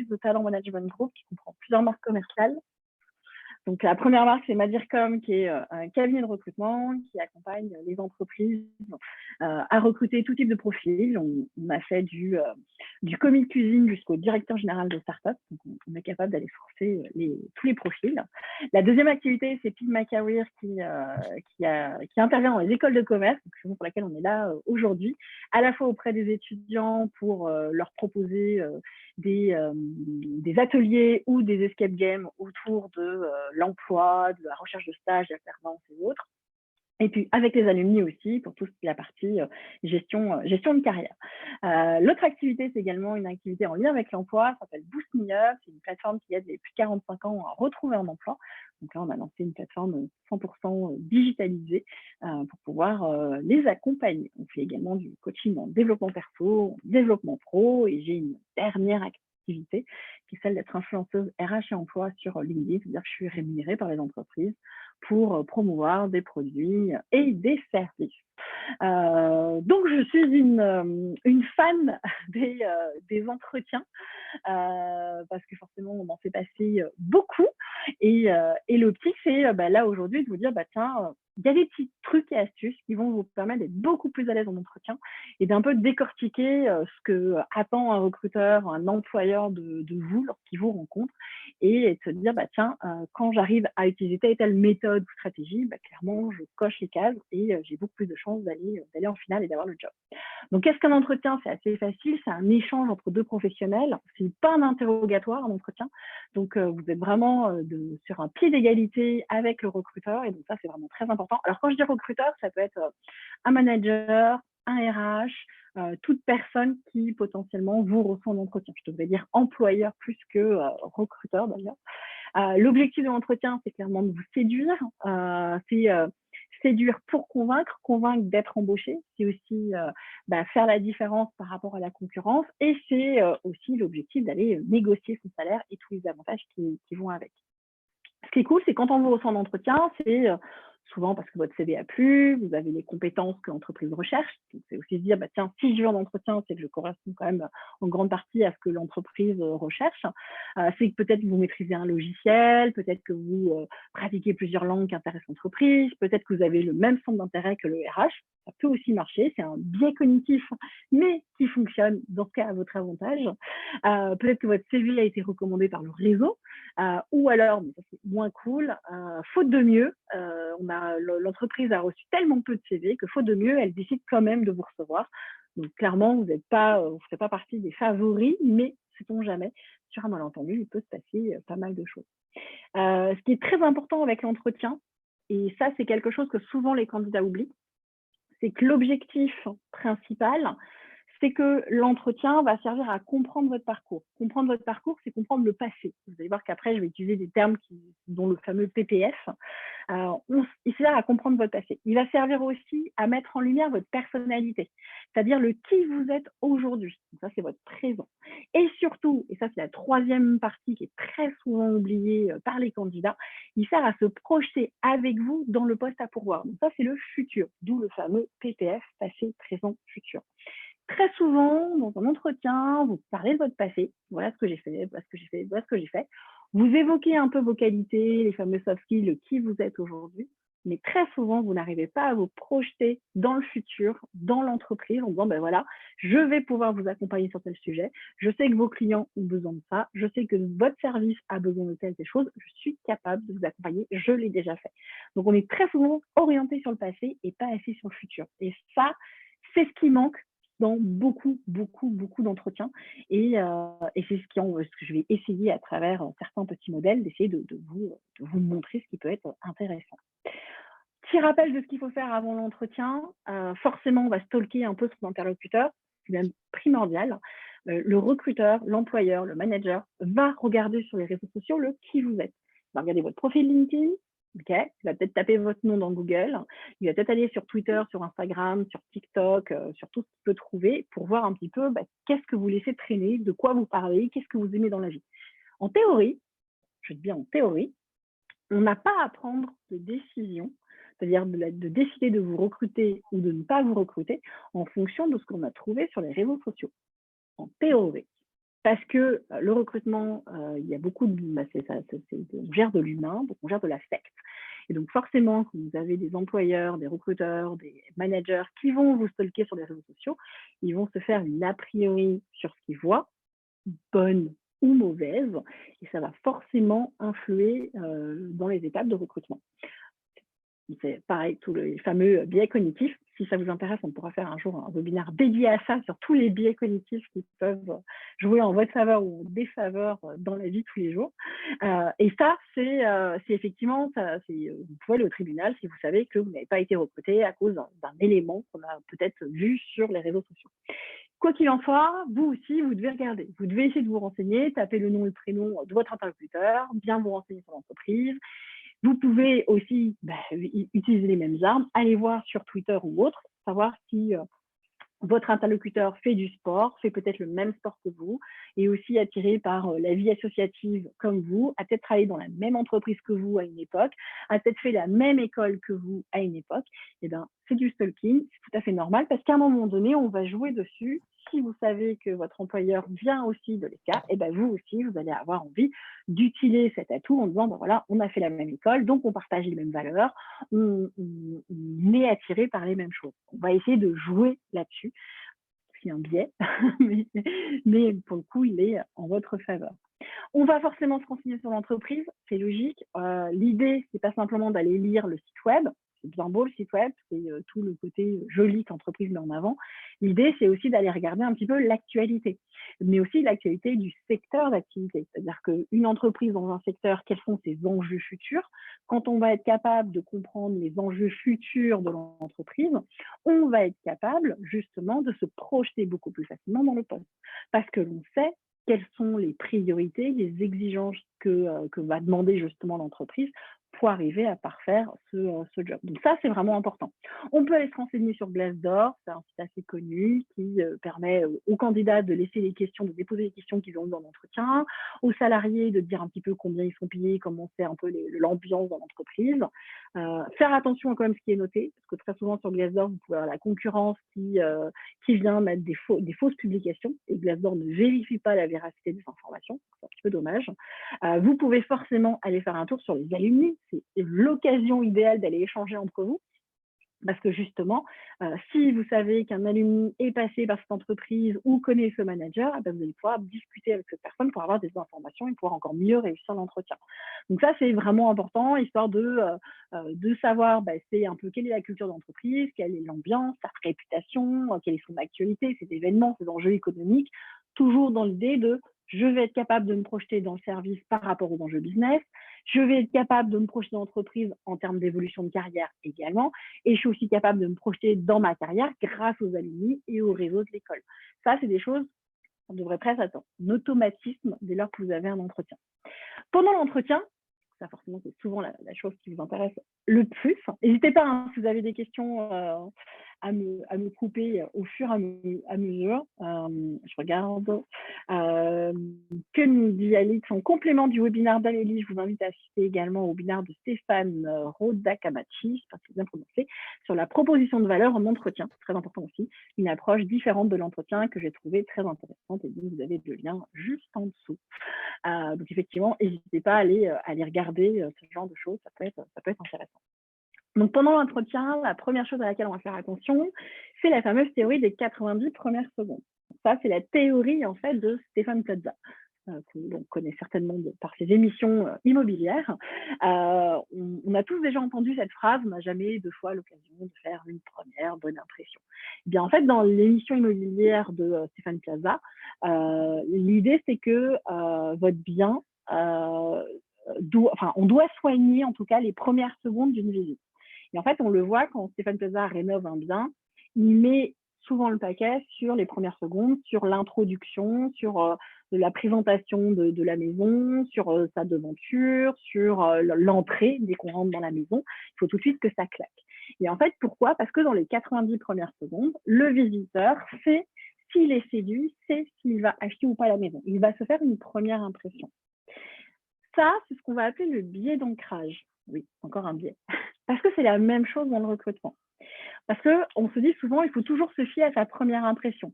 de Talent Management Group qui comprend plusieurs marques commerciales. Donc, la première marque, c'est Madircom, qui est un cabinet de recrutement qui accompagne les entreprises à recruter tout type de profil. On a fait du commis de cuisine jusqu'au directeur général de start-up. Donc, on est capable d'aller sourcer tous les profils. La deuxième activité, c'est Pig My Career qui intervient dans les écoles de commerce, raison pour laquelle on est là aujourd'hui, à la fois auprès des étudiants pour leur proposer des ateliers ou des escape games autour de l'emploi, de la recherche de stage, d'alternance et autres. Et puis, avec les alumni aussi, pour toute la partie gestion de carrière. L'autre activité, c'est également une activité en lien avec l'emploi, ça s'appelle Boost Me Up. C'est une plateforme qui aide les plus de 45 ans à retrouver un emploi. Donc là, on a lancé une plateforme 100% digitalisée pour pouvoir les accompagner. On fait également du coaching en développement perso, en développement pro, et j'ai une dernière activité qui est celle d'être influenceuse RH et emploi sur LinkedIn, c'est-à-dire que je suis rémunérée par les entreprises pour promouvoir des produits et des services. Donc, je suis une fan des entretiens parce que forcément, on en fait passer beaucoup. Et l'optique, c'est là aujourd'hui de vous dire, tiens, il y a des petits trucs et astuces qui vont vous permettre d'être beaucoup plus à l'aise en entretien et d'un peu décortiquer ce que attend un recruteur, un employeur de vous lorsqu'il vous rencontre et de se dire, tiens, quand j'arrive à utiliser telle et telle méthode ou stratégie, clairement, je coche les cases et j'ai beaucoup plus de chances d'aller en finale et d'avoir le job. Donc, qu'est-ce qu'un entretien? C'est assez facile, c'est un échange entre deux professionnels, c'est pas un interrogatoire, un entretien. Donc, vous êtes vraiment sur un pied d'égalité avec le recruteur et donc ça, c'est vraiment très important. Alors, quand je dis recruteur, ça peut être un manager, un RH, toute personne qui potentiellement vous reçoit en entretien. Je devrais dire employeur plus que recruteur d'ailleurs. L'objectif de l'entretien, c'est clairement de vous séduire. C'est séduire pour convaincre d'être embauché. C'est aussi faire la différence par rapport à la concurrence. Et c'est aussi l'objectif d'aller négocier son salaire et tous les avantages qui vont avec. Ce qui est cool, c'est quand on vous reçoit en entretien, c'est souvent parce que votre CV a plu, vous avez les compétences que l'entreprise recherche. C'est aussi se dire, tiens, si je vais en entretien, c'est que je correspond quand même en grande partie à ce que l'entreprise recherche. C'est que peut-être vous maîtrisez un logiciel, peut-être que vous pratiquez plusieurs langues qui intéressent l'entreprise, peut-être que vous avez le même centre d'intérêt que le RH. Ça peut aussi marcher, c'est un biais cognitif, mais qui fonctionne dans ce cas à votre avantage. Peut-être que votre CV a été recommandé par le réseau, ou alors, mais ça c'est moins cool, faute de mieux, l'entreprise a reçu tellement peu de CV que faute de mieux, elle décide quand même de vous recevoir. Donc clairement, vous ne faites pas partie des favoris, mais sait-on jamais, sur un malentendu, il peut se passer pas mal de choses. Ce qui est très important avec l'entretien, et ça c'est quelque chose que souvent les candidats oublient, c'est que l'objectif principal, c'est que l'entretien va servir à comprendre votre parcours. Comprendre votre parcours, c'est comprendre le passé. Vous allez voir qu'après, je vais utiliser des termes dont le fameux PPF. Il sert à comprendre votre passé. Il va servir aussi à mettre en lumière votre personnalité, c'est-à-dire le qui vous êtes aujourd'hui. Ça, c'est votre présent. Et surtout, et ça, c'est la troisième partie qui est très souvent oubliée par les candidats, il sert à se projeter avec vous dans le poste à pourvoir. Donc ça, c'est le futur, d'où le fameux PPF, passé, présent, futur. Très souvent, dans un entretien, vous parlez de votre passé. Voilà ce que j'ai fait, voilà ce que j'ai fait, voilà ce que j'ai fait. Vous évoquez un peu vos qualités, les fameux soft skills, le qui vous êtes aujourd'hui. Mais très souvent, vous n'arrivez pas à vous projeter dans le futur, dans l'entreprise, en disant, voilà, je vais pouvoir vous accompagner sur tel sujet. Je sais que vos clients ont besoin de ça. Je sais que votre service a besoin de telles choses. Je suis capable de vous accompagner. Je l'ai déjà fait. Donc, on est très souvent orienté sur le passé et pas assez sur le futur. Et ça, c'est ce qui manque dans beaucoup d'entretiens. Et c'est ce que je vais essayer à travers certains petits modèles, d'essayer de vous montrer ce qui peut être intéressant. Petit rappel de ce qu'il faut faire avant l'entretien. Forcément, on va stalker un peu son interlocuteur. C'est même primordial. Le recruteur, l'employeur, le manager va regarder sur les réseaux sociaux le qui vous êtes. Il va regarder votre profil LinkedIn. Okay. Il va peut-être taper votre nom dans Google. Il va peut-être aller sur Twitter, sur Instagram, sur TikTok, sur tout ce qu'il peut trouver pour voir un petit peu qu'est-ce que vous laissez traîner, de quoi vous parlez, qu'est-ce que vous aimez dans la vie. En théorie, je dis bien en théorie, on n'a pas à prendre de décision, c'est-à-dire de décider de vous recruter ou de ne pas vous recruter en fonction de ce qu'on a trouvé sur les réseaux sociaux. En théorie. Parce que le recrutement, il y a beaucoup de, on gère de l'humain, donc on gère de l'affect. Et donc forcément, quand vous avez des employeurs, des recruteurs, des managers qui vont vous stalker sur les réseaux sociaux, ils vont se faire une a priori sur ce qu'ils voient, bonne ou mauvaise, et ça va forcément influer dans les étapes de recrutement. C'est pareil, tous les fameux biais cognitifs. Si ça vous intéresse, on pourra faire un jour un webinaire dédié à ça, sur tous les biais cognitifs qui peuvent jouer en votre faveur ou en défaveur dans la vie tous les jours. Et ça, c'est effectivement, vous pouvez aller au tribunal si vous savez que vous n'avez pas été recruté à cause d'un élément qu'on a peut-être vu sur les réseaux sociaux. Quoi qu'il en soit, vous aussi, vous devez regarder. Vous devez essayer de vous renseigner, taper le nom et le prénom de votre interlocuteur, bien vous renseigner sur l'entreprise. Vous pouvez aussi utiliser les mêmes armes, aller voir sur Twitter ou autre, savoir si votre interlocuteur fait du sport, fait peut-être le même sport que vous, et aussi attiré par la vie associative comme vous, a peut-être travaillé dans la même entreprise que vous à une époque, a peut-être fait la même école que vous à une époque. Et bien, c'est du stalking, c'est tout à fait normal, parce qu'à un moment donné, on va jouer dessus. Si vous savez que votre employeur vient aussi de l'ECA, et ben vous aussi, vous allez avoir envie d'utiliser cet atout en disant, ben voilà, on a fait la même école, donc on partage les mêmes valeurs, on est attiré par les mêmes choses. On va essayer de jouer là-dessus. C'est un biais, mais pour le coup, il est en votre faveur. On va forcément se renseigner sur l'entreprise, c'est logique. L'idée, c'est pas simplement d'aller lire le site web. C'est bien beau le site web, c'est tout le côté joli que l'entreprise met en avant. L'idée, c'est aussi d'aller regarder un petit peu l'actualité, mais aussi l'actualité du secteur d'activité. C'est-à-dire qu'une entreprise dans un secteur, quels sont ses enjeux futurs? Quand on va être capable de comprendre les enjeux futurs de l'entreprise, on va être capable justement de se projeter beaucoup plus facilement dans le poste. Parce que l'on sait quelles sont les priorités, les exigences que va demander justement l'entreprise pour arriver à parfaire ce job. Donc ça, c'est vraiment important. On peut aller se renseigner sur Glassdoor, c'est un site assez connu qui permet aux candidats de laisser les questions, de déposer les questions qu'ils ont dans l'entretien, aux salariés de dire un petit peu combien ils sont payés, comment c'est un peu l'ambiance dans l'entreprise. Faire attention à quand même ce qui est noté, parce que très souvent sur Glassdoor, vous pouvez avoir la concurrence qui vient mettre des fausses publications, et Glassdoor ne vérifie pas la véracité des informations, c'est un petit peu dommage. Vous pouvez forcément aller faire un tour sur les alumni, c'est l'occasion idéale d'aller échanger entre vous. Parce que justement, si vous savez qu'un alumni est passé par cette entreprise ou connaît ce manager, vous allez pouvoir discuter avec cette personne pour avoir des informations et pouvoir encore mieux réussir l'entretien. Donc ça, c'est vraiment important, histoire de savoir c'est un peu quelle est la culture d'entreprise, quelle est l'ambiance, sa réputation, quelle est son actualité, ses événements, ses enjeux économiques, toujours dans l'idée de je vais être capable de me projeter dans le service par rapport aux enjeux business, je vais être capable de me projeter dans l'entreprise en termes d'évolution de carrière également, et je suis aussi capable de me projeter dans ma carrière grâce aux alumni et au réseau de l'école. Ça, c'est des choses qu'on devrait presque attendre. Un automatisme dès lors que vous avez un entretien. Pendant l'entretien, ça forcément c'est souvent la chose qui vous intéresse le plus. N'hésitez pas, hein, si vous avez des questions, à me couper au fur et à mesure. Je regarde. Que nous dit Alix, en complément du webinaire d'Amélie, je vous invite à assister également au webinaire de Stéphane Rodakamachi, je pense que c'est bien prononcé, sur la proposition de valeur en entretien. Très important aussi. Une approche différente de l'entretien que j'ai trouvé très intéressante. Et donc, vous avez le lien juste en dessous. Donc, effectivement, n'hésitez pas à aller regarder ce genre de choses. Ça peut être intéressant. Donc, pendant l'entretien, la première chose à laquelle on va faire attention, c'est la fameuse théorie des 90 premières secondes. Ça, c'est la théorie, en fait, de Stéphane Plaza, qu'on connaît certainement par ses émissions immobilières. On a tous déjà entendu cette phrase, on n'a jamais deux fois l'occasion de faire une première bonne impression. Eh bien, en fait, dans l'émission immobilière de Stéphane Plaza, l'idée, c'est que votre bien, on doit soigner, en tout cas, les premières secondes d'une visite. Et en fait, on le voit quand Stéphane Plaza rénove un bien, il met souvent le paquet sur les premières secondes, sur l'introduction, sur la présentation de la maison, sur sa devanture, sur l'entrée dès qu'on rentre dans la maison. Il faut tout de suite que ça claque. Et en fait, pourquoi? Parce que dans les 90 premières secondes, le visiteur sait s'il est séduit, sait s'il va acheter ou pas la maison. Il va se faire une première impression. Ça, c'est ce qu'on va appeler le biais d'ancrage. Oui, encore un biais. Parce que c'est la même chose dans le recrutement. Parce qu'on se dit souvent, il faut toujours se fier à sa première impression.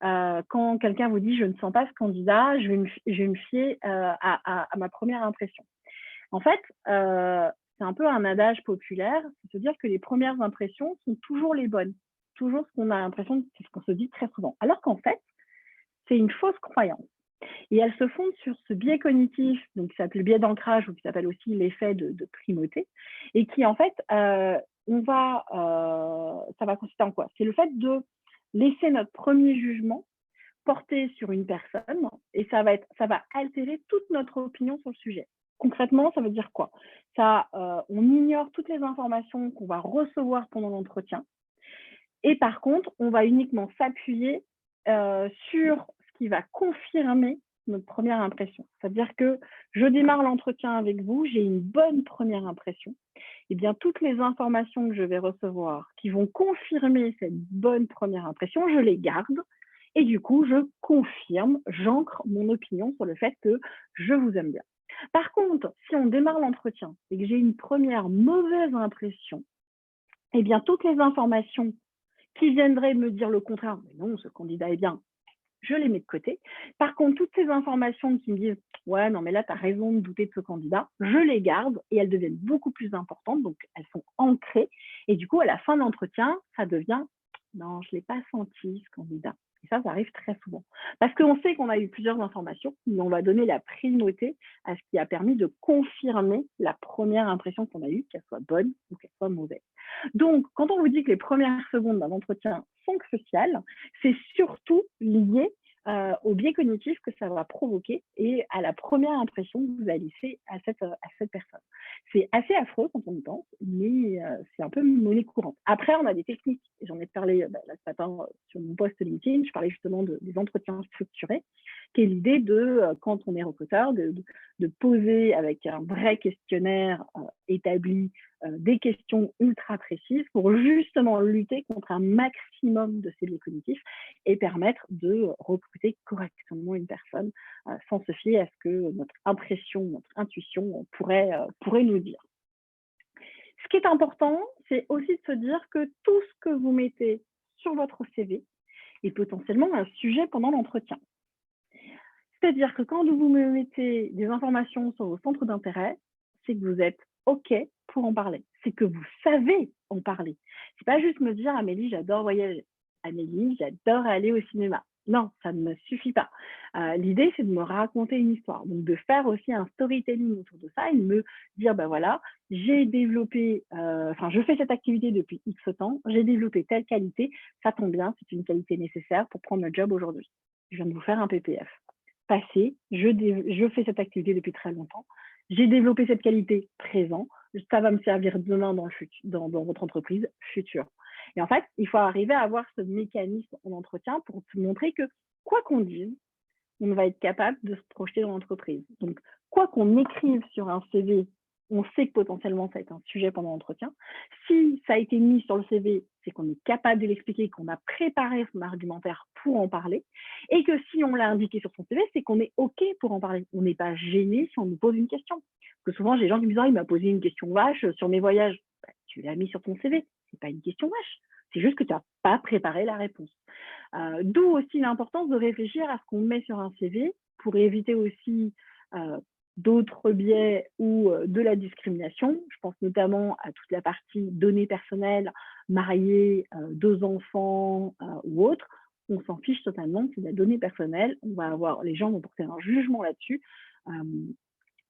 quand quelqu'un vous dit: «Je ne sens pas ce candidat, je vais me fier, à ma première impression». En fait, c'est un peu un adage populaire, c'est de se dire que les premières impressions sont toujours les bonnes. Toujours ce qu'on a l'impression, c'est ce qu'on se dit très souvent. Alors qu'en fait, c'est une fausse croyance. Et elle se fonde sur ce biais cognitif, donc qui s'appelle le biais d'ancrage ou qui s'appelle aussi l'effet de primauté, et qui en fait, ça va consister en quoi? C'est le fait de laisser notre premier jugement porter sur une personne et ça va altérer toute notre opinion sur le sujet. Concrètement, ça veut dire quoi? On ignore toutes les informations qu'on va recevoir pendant l'entretien et par contre, on va uniquement s'appuyer, sur ce qui va confirmer notre première impression. C'est-à-dire que je démarre l'entretien avec vous, j'ai une bonne première impression. Eh bien, toutes les informations que je vais recevoir qui vont confirmer cette bonne première impression, je les garde et du coup, je confirme, j'ancre mon opinion sur le fait que je vous aime bien. Par contre, si on démarre l'entretien et que j'ai une première mauvaise impression, eh bien, toutes les informations qui viendraient me dire le contraire, mais non, ce candidat est bien, je les mets de côté. Par contre, toutes ces informations qui me disent, ouais, non, mais là, tu as raison de douter de ce candidat, je les garde et elles deviennent beaucoup plus importantes, donc elles sont ancrées. Et du coup, à la fin de l'entretien, ça devient, non, je ne l'ai pas senti, ce candidat. Et ça arrive très souvent. Parce qu'on sait qu'on a eu plusieurs informations, mais on va donner la primauté à ce qui a permis de confirmer la première impression qu'on a eue, qu'elle soit bonne ou qu'elle soit mauvaise. Donc, quand on vous dit que les premières secondes d'un entretien sont cruciales, c'est surtout lié au biais cognitif que ça va provoquer et à la première impression que vous allez laisser à cette personne. C'est assez affreux quand on y pense, mais c'est un peu monnaie courante. Après, on a des techniques. J'en ai parlé là, ce matin sur mon post LinkedIn. Je parlais justement des entretiens structurés, qui est l'idée de, quand on est recruteur, de poser avec un vrai questionnaire établi des questions ultra précises pour justement lutter contre un maximum de ces biais cognitifs et permettre de recruter correctement une personne sans se fier à ce que notre impression, notre intuition pourrait nous dire. Ce qui est important, c'est aussi de se dire que tout ce que vous mettez sur votre CV est potentiellement un sujet pendant l'entretien. C'est-à-dire que quand vous me mettez des informations sur vos centres d'intérêt, c'est que vous êtes OK pour en parler. C'est que vous savez en parler. C'est pas juste me dire, Amélie, j'adore voyager. Amélie, j'adore aller au cinéma. Non, ça ne me suffit pas. L'idée, c'est de me raconter une histoire. Donc, de faire aussi un storytelling autour de ça et de me dire, ben voilà, j'ai développé, je fais cette activité depuis X temps, j'ai développé telle qualité, ça tombe bien, c'est une qualité nécessaire pour prendre le job aujourd'hui. Je viens de vous faire un PPF. Passé, je fais cette activité depuis très longtemps, j'ai développé cette qualité présent, ça va me servir demain dans votre entreprise future. Et en fait, il faut arriver à avoir ce mécanisme en entretien pour te montrer que quoi qu'on dise, on va être capable de se projeter dans l'entreprise. Donc, quoi qu'on écrive sur un CV, on sait que potentiellement ça va être un sujet pendant l'entretien. Si ça a été mis sur le CV, c'est qu'on est capable de l'expliquer, qu'on a préparé son argumentaire pour en parler, et que si on l'a indiqué sur son CV, c'est qu'on est OK pour en parler. On n'est pas gêné si on nous pose une question. Parce que souvent, j'ai des gens qui me disent, ah, il m'a posé une question vache sur mes voyages. Bah, tu l'as mis sur ton CV, c'est pas une question vache. C'est juste que tu n'as pas préparé la réponse. D'où aussi l'importance de réfléchir à ce qu'on met sur un CV pour éviter aussi d'autres biais ou de la discrimination. Je pense notamment à toute la partie données personnelles, mariés, 2 enfants ou autres. On s'en fiche totalement, c'est de la donnée personnelle. Les gens vont porter un jugement là-dessus.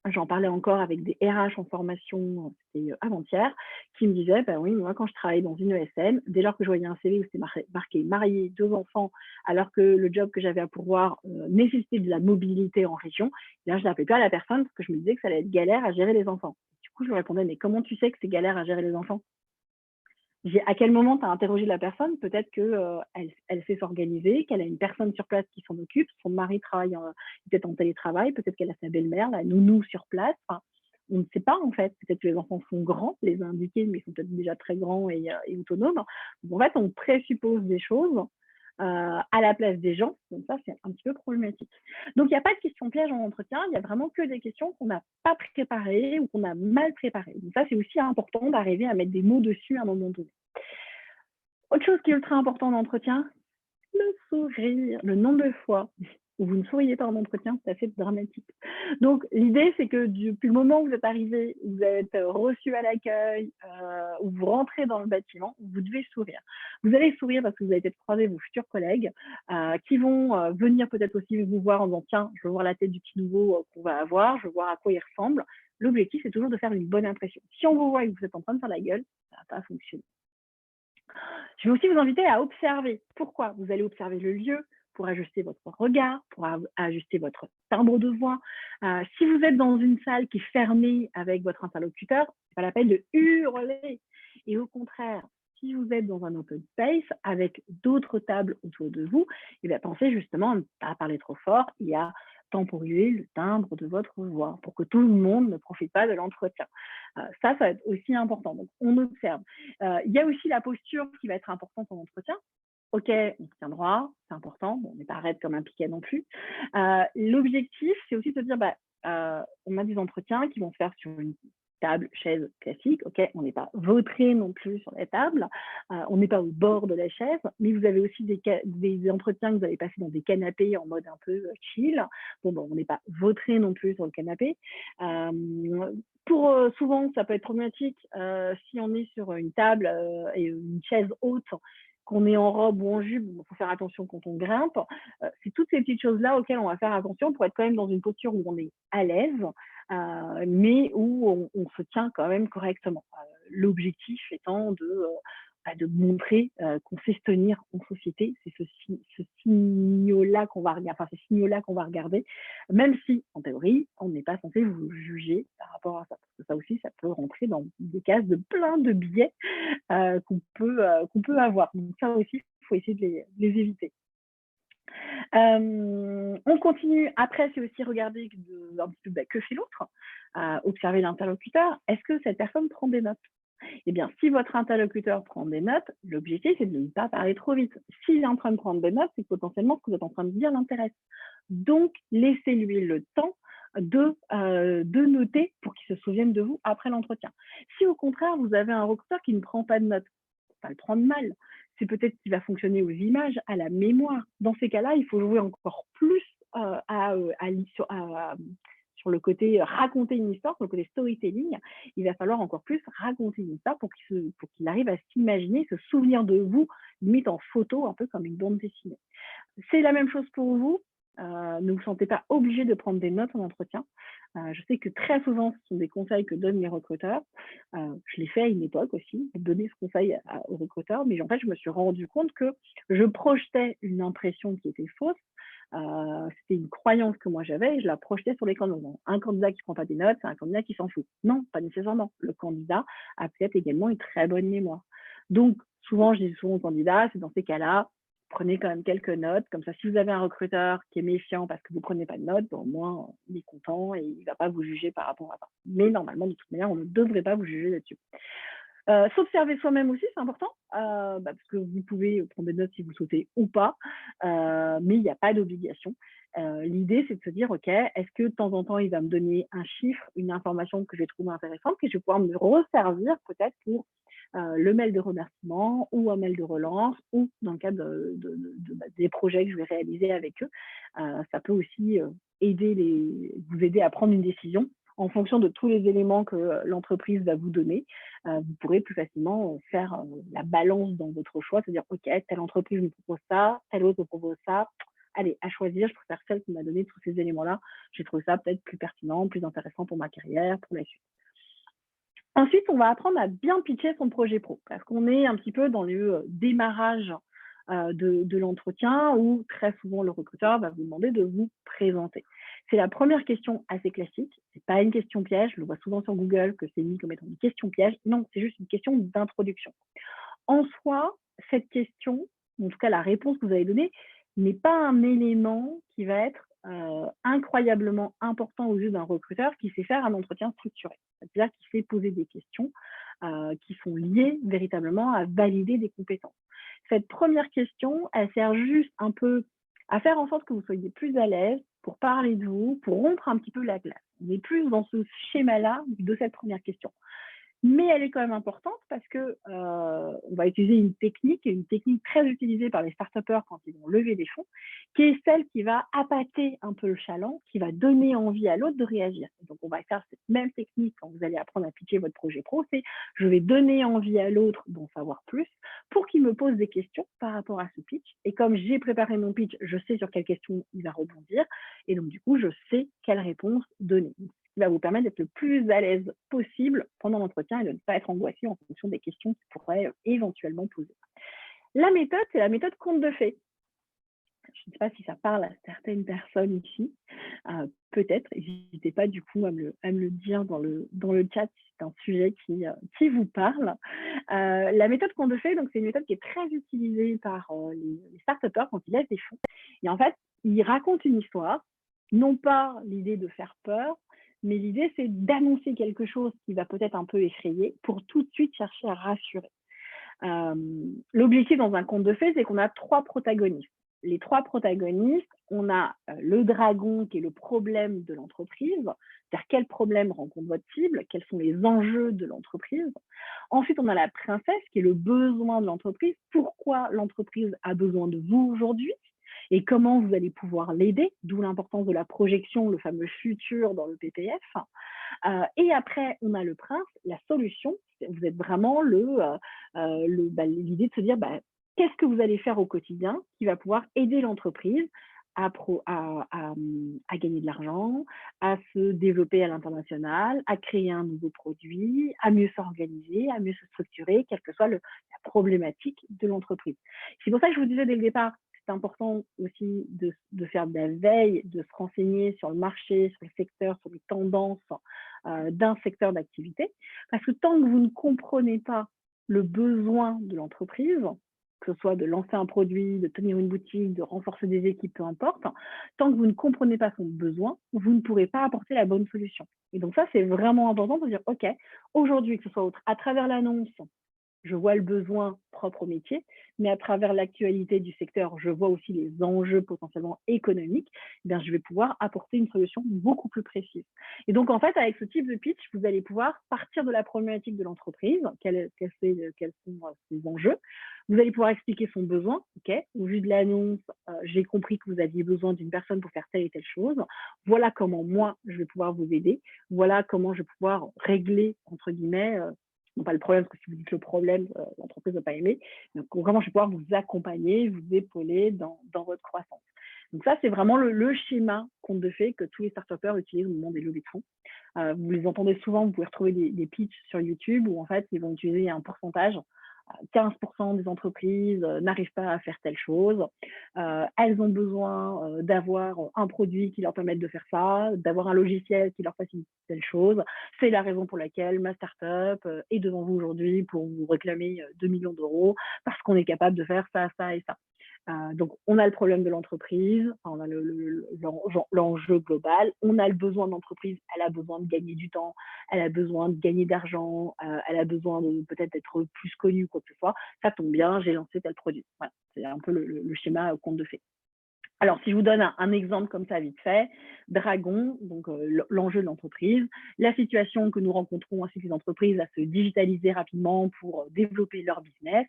J'en parlais encore avec des RH en formation, c'était avant-hier, qui me disaient, ben oui, moi quand je travaillais dans une ESN, dès lors que je voyais un CV où c'était marqué marié, 2 enfants, alors que le job que j'avais à pourvoir nécessitait de la mobilité en région, eh bien, je n'appelais pas à la personne parce que je me disais que ça allait être galère à gérer les enfants. Du coup, je lui répondais, mais comment tu sais que c'est galère à gérer les enfants? À quel moment tu as interrogé la personne? Peut-être qu'elle sait s'organiser, qu'elle a une personne sur place qui s'en occupe, son mari travaille peut-être en télétravail, peut-être qu'elle a sa belle-mère, la nounou sur place. Enfin, on ne sait pas en fait. Peut-être que les enfants sont grands, les indiqués, mais ils sont peut-être déjà très grands et autonomes. Donc, en fait, on présuppose des choses à la place des gens. Donc ça, c'est un petit peu problématique. Donc, il n'y a pas de questions pièges en entretien. Il n'y a vraiment que des questions qu'on n'a pas préparées ou qu'on a mal préparées. Donc ça, c'est aussi important d'arriver à mettre des mots dessus à un moment donné. Autre chose qui est ultra important en entretien, Le sourire, le nombre de fois où vous ne souriez pas en entretien, c'est assez dramatique. Donc l'idée, c'est que depuis le moment où vous êtes arrivé, vous êtes reçu à l'accueil, où vous rentrez dans le bâtiment, vous devez sourire. Vous allez sourire parce que vous allez peut-être croiser vos futurs collègues, qui vont, venir peut-être aussi vous voir en disant: «Tiens, je veux voir la tête du petit nouveau, qu'on va avoir, je veux voir à quoi il ressemble». L'objectif, c'est toujours de faire une bonne impression. Si on vous voit et que vous êtes en train de faire la gueule, ça va pas fonctionner. Je vais aussi vous inviter à observer. Pourquoi? Vous allez observer le lieu pour ajuster votre regard, pour ajuster votre timbre de voix. Si vous êtes dans une salle qui est fermée avec votre interlocuteur, c'est pas la peine de hurler. Et au contraire, si vous êtes dans un open space avec d'autres tables autour de vous, et bien pensez justement à ne pas parler trop fort et à temporiser le timbre de votre voix pour que tout le monde ne profite pas de l'entretien. Ça va être aussi important. Donc, on observe. Il y a aussi la posture qui va être importante en entretien. OK, on se tient droit, c'est important. Bon, on n'est pas raide comme un piquet non plus. L'objectif, c'est aussi de se dire, on a des entretiens qui vont se faire sur une table, chaise classique. OK, on n'est pas vautré non plus sur la table. On n'est pas au bord de la chaise, mais vous avez aussi des entretiens que vous allez passer dans des canapés en mode un peu chill. Bon, on n'est pas vautré non plus sur le canapé. Souvent, ça peut être problématique si on est sur une table et une chaise haute, qu'on est en robe ou en jupe, il faut faire attention quand on grimpe. C'est toutes ces petites choses-là auxquelles on va faire attention pour être quand même dans une posture où on est à l'aise, mais où on se tient quand même correctement. L'objectif étant de montrer qu'on sait se tenir en société. C'est ce signaux-là qu'on va regarder, enfin, ces signaux-là qu'on va regarder, même si, en théorie, on n'est pas censé vous juger par rapport à ça. Parce que ça aussi, ça peut rentrer dans des cases de plein de biais qu'on peut avoir. Donc ça aussi, il faut essayer de les éviter. On continue. Après, c'est aussi regarder un petit peu que fait l'autre, observer l'interlocuteur. Est-ce que cette personne prend des notes? Eh bien, si votre interlocuteur prend des notes, l'objectif, c'est de ne pas parler trop vite. S'il est en train de prendre des notes, c'est que potentiellement ce que vous êtes en train de dire l'intéresse. Donc, laissez-lui le temps de noter pour qu'il se souvienne de vous après l'entretien. Si au contraire, vous avez un recruteur qui ne prend pas de notes, faut pas le prendre mal. C'est peut-être qu'il va fonctionner aux images, à la mémoire. Dans ces cas-là, il faut jouer encore plus sur le côté raconter une histoire, sur le côté storytelling. Il va falloir encore plus raconter une histoire pour qu'il arrive à s'imaginer, se souvenir de vous, limite en photo, un peu comme une bande dessinée. C'est la même chose pour vous. Ne vous sentez pas obligé de prendre des notes en entretien. Je sais que très souvent, ce sont des conseils que donnent les recruteurs. Je l'ai fait à une époque aussi, donner ce conseil aux recruteurs, mais en fait, je me suis rendu compte que je projetais une impression qui était fausse. C'était une croyance que moi j'avais et je la projetais sur les candidats. Un candidat qui ne prend pas des notes, c'est un candidat qui s'en fout. Non, pas nécessairement. Le candidat a peut-être également une très bonne mémoire. Donc, souvent, je dis souvent aux candidats, c'est dans ces cas-là, prenez quand même quelques notes. Comme ça, si vous avez un recruteur qui est méfiant parce que vous ne prenez pas de notes, au moins, il est content et il ne va pas vous juger par rapport à ça. Mais normalement, de toute manière, on ne devrait pas vous juger là-dessus. S'observer soi-même aussi, c'est important, parce que vous pouvez prendre des notes si vous souhaitez ou pas, mais il n'y a pas d'obligation. L'idée, c'est de se dire, OK, est-ce que de temps en temps, il va me donner un chiffre, une information que je vais trouver intéressante, que je vais pouvoir me resservir peut-être pour le mail de remerciement ou un mail de relance ou dans le cadre des projets que je vais réaliser avec eux. Ça peut aussi vous aider à prendre une décision en fonction de tous les éléments que l'entreprise va vous donner. Vous pourrez plus facilement faire la balance dans votre choix, c'est-à-dire, OK, telle entreprise me propose ça, telle autre me propose ça. Allez, à choisir, je préfère celle qui m'a donné tous ces éléments-là. J'ai trouvé ça peut-être plus pertinent, plus intéressant pour ma carrière, pour la suite. Ensuite, on va apprendre à bien pitcher son projet pro, parce qu'on est un petit peu dans le démarrage de l'entretien où très souvent le recruteur va vous demander de vous présenter. C'est la première question assez classique. C'est pas une question piège. Je le vois souvent sur Google que c'est mis comme étant une question piège. Non, c'est juste une question d'introduction. En soi, cette question, en tout cas la réponse que vous avez donnée, n'est pas un élément qui va être incroyablement important aux yeux d'un recruteur qui sait faire un entretien structuré. C'est-à-dire qui sait poser des questions qui sont liées véritablement à valider des compétences. Cette première question, elle sert juste un peu à faire en sorte que vous soyez plus à l'aise pour parler de vous, pour rompre un petit peu la glace. On est plus dans ce schéma-là de cette première question. mais elle est quand même importante parce que on va utiliser une technique très utilisée par les start-upers quand ils vont lever des fonds, qui est celle qui va appâter un peu le chaland, qui va donner envie à l'autre de réagir. Donc, on va faire cette même technique quand vous allez apprendre à pitcher votre projet pro, c'est je vais donner envie à l'autre d'en savoir plus pour qu'il me pose des questions par rapport à ce pitch. Et comme j'ai préparé mon pitch, je sais sur quelles questions il va rebondir. Et donc, du coup, je sais quelle réponse donner. Qui va vous permettre d'être le plus à l'aise possible pendant l'entretien et de ne pas être angoissé en fonction des questions qui pourraient éventuellement poser. La méthode, c'est la méthode conte de fées. Je ne sais pas si ça parle à certaines personnes ici. Peut-être, n'hésitez pas du coup à me le dire dans le chat si c'est un sujet qui vous parle. La méthode conte de fées, donc c'est une méthode qui est très utilisée par les start-upers quand ils lèvent des fonds. Et en fait, ils racontent une histoire, non pas l'idée de faire peur, mais l'idée c'est d'annoncer quelque chose qui va peut-être un peu effrayer pour tout de suite chercher à rassurer. L'objectif dans un conte de fées, c'est qu'on a 3 protagonistes. Les 3 protagonistes, on a le dragon qui est le problème de l'entreprise, c'est-à-dire quel problème rencontre votre cible, quels sont les enjeux de l'entreprise. Ensuite, on a la princesse qui est le besoin de l'entreprise, pourquoi l'entreprise a besoin de vous aujourd'hui et comment vous allez pouvoir l'aider, d'où l'importance de la projection, le fameux futur dans le PPF. Et après, on a le prince, la solution. Vous êtes vraiment l'idée de se dire qu'est-ce que vous allez faire au quotidien qui va pouvoir aider l'entreprise à gagner de l'argent, à se développer à l'international, à créer un nouveau produit, à mieux s'organiser, à mieux se structurer, quelle que soit la problématique de l'entreprise. C'est pour ça que je vous disais dès le départ, c'est important aussi de faire de la veille, de se renseigner sur le marché, sur le secteur, sur les tendances d'un secteur d'activité. Parce que tant que vous ne comprenez pas le besoin de l'entreprise, que ce soit de lancer un produit, de tenir une boutique, de renforcer des équipes, peu importe, tant que vous ne comprenez pas son besoin, vous ne pourrez pas apporter la bonne solution. Et donc ça, c'est vraiment important de dire, OK, aujourd'hui, que ce soit à travers l'annonce, je vois le besoin propre au métier, mais à travers l'actualité du secteur, je vois aussi les enjeux potentiellement économiques, eh bien, je vais pouvoir apporter une solution beaucoup plus précise. Et donc, en fait, avec ce type de pitch, vous allez pouvoir partir de la problématique de l'entreprise, quels sont ses enjeux. Vous allez pouvoir expliquer son besoin. OK, au vu de l'annonce, j'ai compris que vous aviez besoin d'une personne pour faire telle et telle chose. Voilà comment moi, je vais pouvoir vous aider. Voilà comment je vais pouvoir régler, entre guillemets, non pas le problème, parce que si vous dites le problème, l'entreprise ne va pas aimer. Donc, comment je vais pouvoir vous accompagner, vous épauler dans votre croissance. Donc ça, c'est vraiment le schéma conte de fées que tous les start-upers utilisent au moment des levées de fonds. Vous les entendez souvent, vous pouvez retrouver des pitchs sur YouTube où en fait, ils vont utiliser un pourcentage. 15% des entreprises n'arrivent pas à faire telle chose. Elles ont besoin d'avoir un produit qui leur permette de faire ça, d'avoir un logiciel qui leur facilite telle chose. C'est la raison pour laquelle ma startup est devant vous aujourd'hui pour vous réclamer 2 millions d'euros parce qu'on est capable de faire ça, ça et ça. Donc, on a le problème de l'entreprise, on a l'enjeu global, on a le besoin de l'entreprise, elle a besoin de gagner du temps, elle a besoin de gagner d'argent, elle a besoin de peut-être d'être plus connue, quoi que ce soit. Ça tombe bien, j'ai lancé tel produit. Voilà, c'est un peu le schéma conte de fées. Alors, si je vous donne un exemple comme ça vite fait, Dragon, donc l'enjeu de l'entreprise, la situation que nous rencontrons ainsi que les entreprises à se digitaliser rapidement pour développer leur business.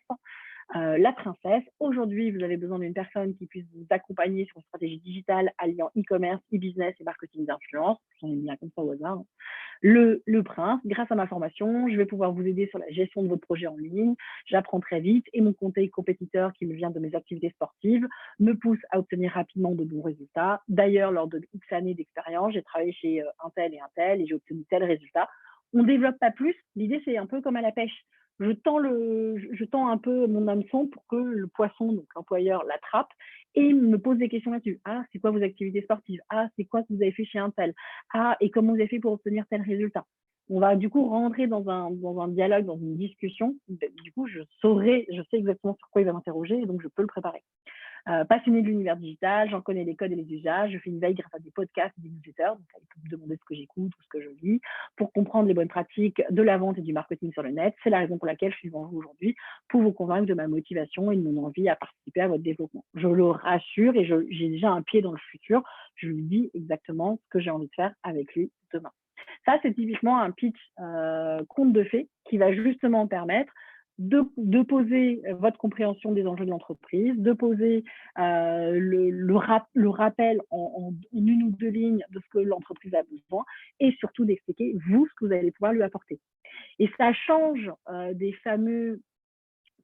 La princesse, aujourd'hui, vous avez besoin d'une personne qui puisse vous accompagner sur une stratégie digitale alliant e-commerce, e-business et marketing d'influence. J'en ai mis un comme ça au hasard. Le prince, grâce à ma formation, je vais pouvoir vous aider sur la gestion de votre projet en ligne. J'apprends très vite et mon conseil compétiteur qui me vient de mes activités sportives me pousse à obtenir rapidement de bons résultats. D'ailleurs, lors de X années d'expérience, j'ai travaillé chez un tel et j'ai obtenu tel résultat. On ne développe pas plus. L'idée, c'est un peu comme à la pêche. Je tends un peu mon hameçon pour que le poisson, donc l'employeur, l'attrape et me pose des questions là-dessus. Ah, c'est quoi vos activités sportives? Ah, c'est quoi que vous avez fait chez un tel? Ah, et comment vous avez fait pour obtenir tel résultat? On va du coup rentrer dans un dialogue, dans une discussion. Du coup, je sais exactement sur quoi il va m'interroger et donc je peux le préparer. Passionnée de l'univers digital, j'en connais les codes et les usages, je fais une veille grâce à des podcasts et des newsletters, donc elle peut me demander ce que j'écoute ou ce que je lis, pour comprendre les bonnes pratiques de la vente et du marketing sur le net. C'est la raison pour laquelle je suis devant vous aujourd'hui, pour vous convaincre de ma motivation et de mon envie à participer à votre développement. Je le rassure et j'ai déjà un pied dans le futur, je lui dis exactement ce que j'ai envie de faire avec lui demain. Ça, c'est typiquement un pitch conte de fées qui va justement permettre de poser votre compréhension des enjeux de l'entreprise, de poser le rappel en une ou deux lignes de ce que l'entreprise a besoin et surtout d'expliquer, vous, ce que vous allez pouvoir lui apporter. Et ça change des fameux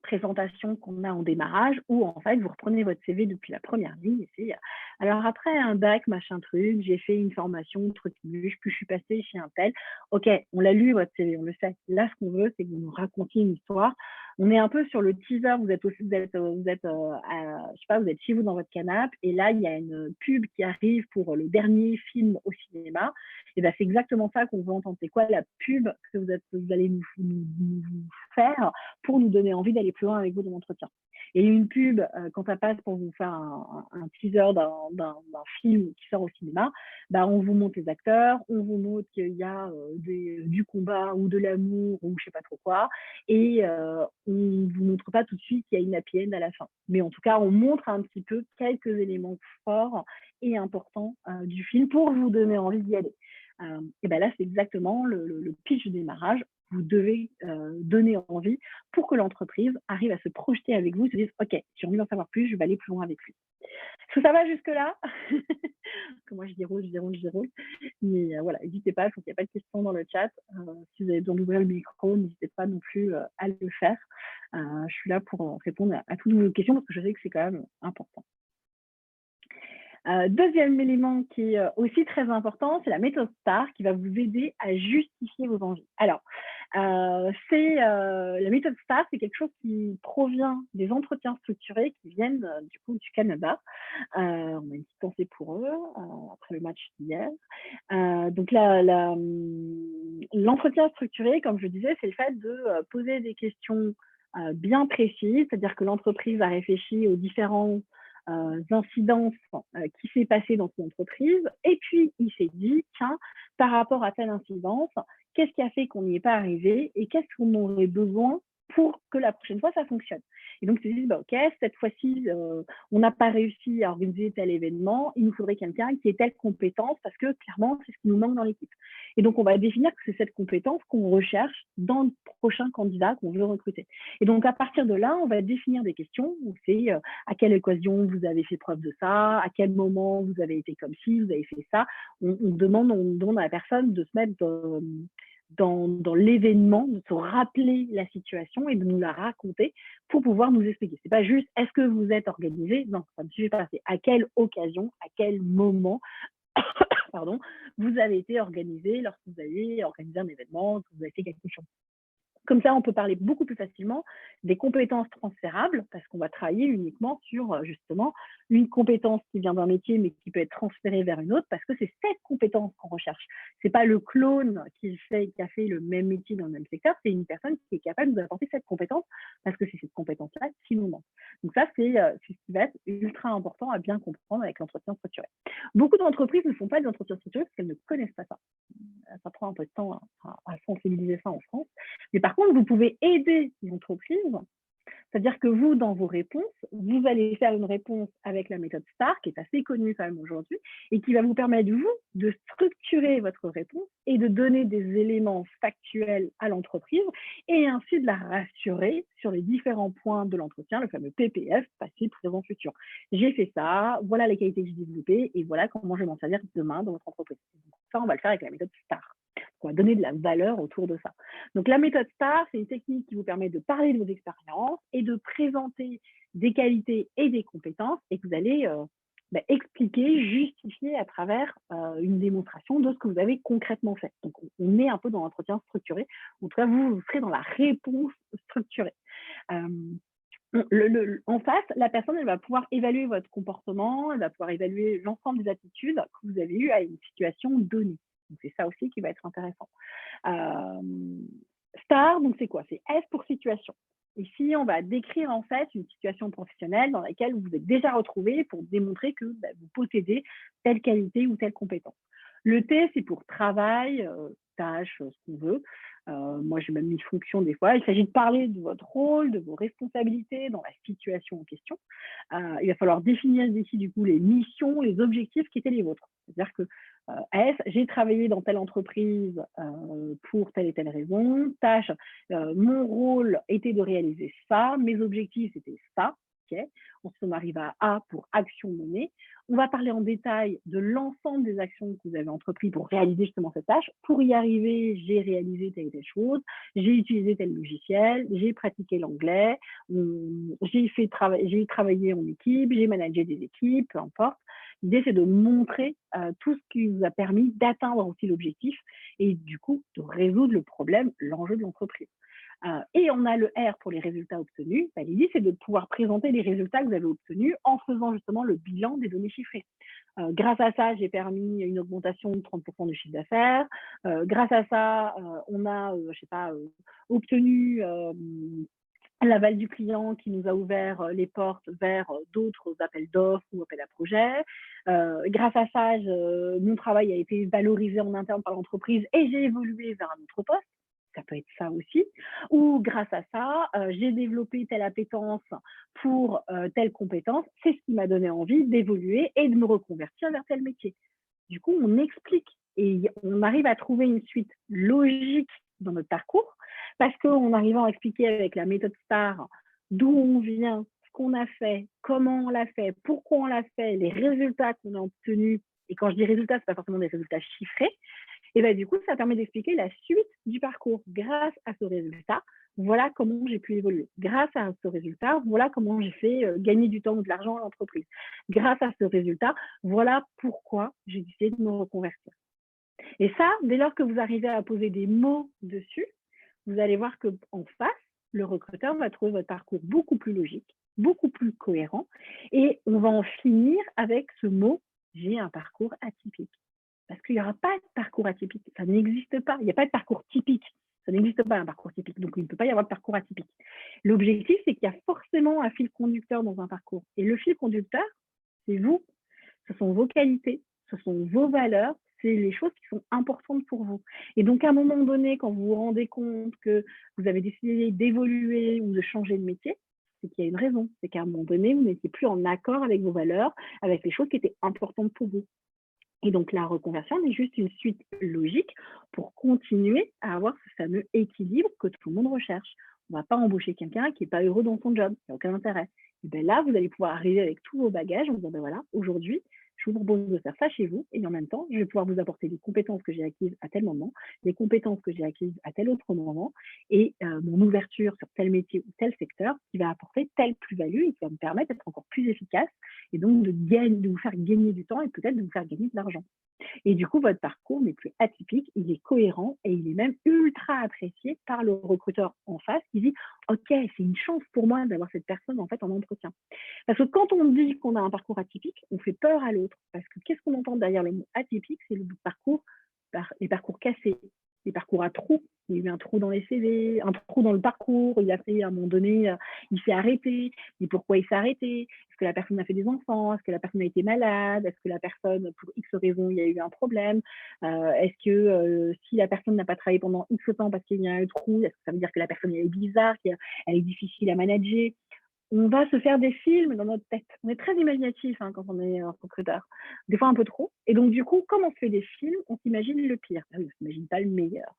présentation qu'on a en démarrage où en fait vous reprenez votre CV depuis la première ligne et c'est alors après un bac machin truc, j'ai fait une formation truc puis je suis passée chez un tel. Ok, on l'a lu votre CV, on le sait. Là ce qu'on veut c'est que vous nous racontiez une histoire. On est un peu sur le teaser, vous êtes je sais pas, vous êtes chez vous dans votre canapé et là il y a une pub qui arrive pour le dernier film au cinéma. Et ben c'est exactement ça qu'on veut entendre. C'est quoi la pub que vous allez nous faire pour nous donner envie d'aller plus loin avec vous dans l'entretien. Et une pub, quand ça passe pour vous faire un teaser d'un film qui sort au cinéma, bah, on vous montre les acteurs, on vous montre qu'il y a du combat ou de l'amour ou je sais pas trop quoi, et on ne vous montre pas tout de suite qu'il y a une happy end à la fin. Mais en tout cas, on montre un petit peu quelques éléments forts et importants du film pour vous donner envie d'y aller. Et ben là, c'est exactement le pitch du démarrage. Vous devez donner envie pour que l'entreprise arrive à se projeter avec vous, se dise ok, j'ai envie d'en savoir plus, je vais aller plus loin avec lui. Est-ce que ça va jusque-là? Moi je déroule. Mais voilà, n'hésitez pas, il faut qu'il n'y ait pas de questions dans le chat. Si vous avez besoin d'ouvrir le micro, n'hésitez pas non plus à le faire. Je suis là pour répondre à toutes vos questions parce que je sais que c'est quand même important. Deuxième élément qui est aussi très important, c'est la méthode STAR qui va vous aider à justifier vos envies. Alors, la méthode STAR, c'est quelque chose qui provient des entretiens structurés qui viennent du coup du Canada. On a une petite pensée pour eux après le match d'hier. Donc l'entretien structuré, comme je disais, c'est le fait de poser des questions bien précises, c'est-à-dire que l'entreprise a réfléchi aux différents incidences qui s'est passé dans son entreprise. Et puis, il s'est dit, tiens, par rapport à telle incidence, qu'est-ce qui a fait qu'on n'y est pas arrivé et qu'est-ce qu'on aurait besoin pour que la prochaine fois, ça fonctionne. Et donc, ils se disent, bah, OK, cette fois-ci, on n'a pas réussi à organiser tel événement, il nous faudrait quelqu'un qui ait telle compétence parce que clairement, c'est ce qui nous manque dans l'équipe. Et donc, on va définir que c'est cette compétence qu'on recherche dans le prochain candidat qu'on veut recruter. Et donc, à partir de là, on va définir des questions où c'est à quelle occasion vous avez fait preuve de ça, à quel moment vous avez été comme ci, vous avez fait ça. On demande à la personne de se mettre dans l'événement, de se rappeler la situation et de nous la raconter pour pouvoir nous expliquer. C'est pas juste est-ce que vous êtes organisé, non, ça ne suffit pas. C'est à quelle occasion, à quel moment, pardon, vous avez été organisé lorsque vous avez organisé un événement, lorsque vous avez fait quelque chose. Comme ça, on peut parler beaucoup plus facilement des compétences transférables parce qu'on va travailler uniquement sur justement une compétence qui vient d'un métier mais qui peut être transférée vers une autre parce que c'est cette compétence qu'on recherche. Ce n'est pas le clone qui a fait le même métier dans le même secteur, c'est une personne qui est capable de nous apporter cette compétence parce que c'est cette compétence-là qui nous manque. Donc ça, c'est ce qui va être ultra important à bien comprendre avec l'entretien structuré. Beaucoup d'entreprises ne font pas d'entretien structuré parce qu'elles ne connaissent pas ça. Ça prend un peu de temps à sensibiliser ça en France. Mais par contre, vous pouvez aider l'entreprise, c'est-à-dire que vous, dans vos réponses, vous allez faire une réponse avec la méthode STAR, qui est assez connue quand même aujourd'hui, et qui va vous permettre, vous, de structurer votre réponse et de donner des éléments factuels à l'entreprise, et ainsi de la rassurer sur les différents points de l'entretien, le fameux PPF, passé, présent, futur. J'ai fait ça, voilà les qualités que j'ai développées, et voilà comment je vais m'en servir demain dans votre entreprise. Donc, ça, on va le faire avec la méthode STAR. On va donner de la valeur autour de ça. Donc, la méthode STAR, c'est une technique qui vous permet de parler de vos expériences et de présenter des qualités et des compétences et que vous allez expliquer, justifier à travers une démonstration de ce que vous avez concrètement fait. Donc, on est un peu dans l'entretien structuré. En tout cas, vous serez dans la réponse structurée. En face, la personne, elle va pouvoir évaluer votre comportement, elle va pouvoir évaluer l'ensemble des attitudes que vous avez eues à une situation donnée. Donc, c'est ça aussi qui va être intéressant. STAR, donc c'est quoi? C'est S pour situation. Ici, on va décrire en fait une situation professionnelle dans laquelle vous vous êtes déjà retrouvé pour démontrer que vous possédez telle qualité ou telle compétence. Le T, c'est pour travail, tâche, ce qu'on veut. Moi, j'ai même mis fonction des fois. Il s'agit de parler de votre rôle, de vos responsabilités dans la situation en question. Il va falloir définir ici, du coup, les missions, les objectifs qui étaient les vôtres. C'est-à-dire que S, j'ai travaillé dans telle entreprise pour telle et telle raison, tâche, mon rôle était de réaliser ça, mes objectifs c'était ça, ok. Ensuite on arrive à A pour action menée. On va parler en détail de l'ensemble des actions que vous avez entreprises pour réaliser justement cette tâche. Pour y arriver, j'ai réalisé telle et telle chose, j'ai utilisé tel logiciel, j'ai pratiqué l'anglais, j'ai travaillé en équipe, j'ai managé des équipes, peu importe. L'idée, c'est de montrer tout ce qui vous a permis d'atteindre aussi l'objectif et du coup, de résoudre le problème, l'enjeu de l'entreprise. Et on a le R pour les résultats obtenus. Bah, l'idée, c'est de pouvoir présenter les résultats que vous avez obtenus en faisant justement le bilan des données chiffrées. Grâce à ça, j'ai permis une augmentation de 30% du chiffre d'affaires. Grâce à ça, on a, je sais pas, obtenu l'aval du client qui nous a ouvert les portes vers d'autres appels d'offres ou appels à projets. Grâce à ça, mon travail a été valorisé en interne par l'entreprise et j'ai évolué vers un autre poste. Ça peut être ça aussi. Ou grâce à ça, j'ai développé telle appétence pour telle compétence. C'est ce qui m'a donné envie d'évoluer et de me reconvertir vers tel métier. Du coup, on explique et on arrive à trouver une suite logique dans notre parcours parce qu'en arrivant à expliquer avec la méthode STAR d'où on vient, ce qu'on a fait, comment on l'a fait, pourquoi on l'a fait, les résultats qu'on a obtenus, et quand je dis résultats, ce n'est pas forcément des résultats chiffrés, et bien du coup, ça permet d'expliquer la suite du parcours. Grâce à ce résultat, voilà comment j'ai pu évoluer. Grâce à ce résultat, voilà comment j'ai fait gagner du temps ou de l'argent à l'entreprise. Grâce à ce résultat, voilà pourquoi j'ai décidé de me reconvertir. Et ça, dès lors que vous arrivez à poser des mots dessus, vous allez voir qu'en face, le recruteur va trouver votre parcours beaucoup plus logique, beaucoup plus cohérent, et on va en finir avec ce mot « j'ai un parcours atypique ». Parce qu'il n'y aura pas de parcours atypique, ça n'existe pas, il n'y a pas de parcours typique, ça n'existe pas un parcours typique, donc il ne peut pas y avoir de parcours atypique. L'objectif, c'est qu'il y a forcément un fil conducteur dans un parcours, et le fil conducteur, c'est vous, ce sont vos qualités, ce sont vos valeurs, c'est les choses qui sont importantes pour vous. Et donc, à un moment donné, quand vous vous rendez compte que vous avez décidé d'évoluer ou de changer de métier, c'est qu'il y a une raison. C'est qu'à un moment donné, vous n'étiez plus en accord avec vos valeurs, avec les choses qui étaient importantes pour vous. Et donc, la reconversion est juste une suite logique pour continuer à avoir ce fameux équilibre que tout le monde recherche. On ne va pas embaucher quelqu'un qui n'est pas heureux dans son job, il n'y a aucun intérêt. Et bien là, vous allez pouvoir arriver avec tous vos bagages en disant, ben voilà, aujourd'hui, je vous propose de faire ça chez vous et en même temps, je vais pouvoir vous apporter les compétences que j'ai acquises à tel moment, les compétences que j'ai acquises à tel autre moment et mon ouverture sur tel métier ou tel secteur qui va apporter telle plus-value et qui va me permettre d'être encore plus efficace et donc de vous faire gagner du temps et peut-être de vous faire gagner de l'argent. Et du coup, votre parcours n'est plus atypique, il est cohérent et il est même ultra apprécié par le recruteur en face qui dit « Ok, c'est une chance pour moi d'avoir cette personne en fait en entretien. » Parce que quand on dit qu'on a un parcours atypique, on fait peur à l'autre. Parce que qu'est-ce qu'on entend derrière le mot atypique? C'est les parcours cassés, les parcours à trous. Il y a eu un trou dans les CV, un trou dans le parcours, il a fait à un moment donné, il s'est arrêté. Et pourquoi il s'est arrêté? Est-ce que la personne a fait des enfants? Est-ce que la personne a été malade? Est-ce que la personne, pour X raison, il y a eu un problème? Est-ce que si la personne n'a pas travaillé pendant X temps parce qu'il y a un trou, est-ce que ça veut dire que la personne est bizarre, qu'elle est difficile à manager? On va se faire des films dans notre tête. On est très imaginatif quand on est recruteur, des fois un peu trop. Et donc, du coup, comme on se fait des films, on s'imagine le pire. On ne s'imagine pas le meilleur.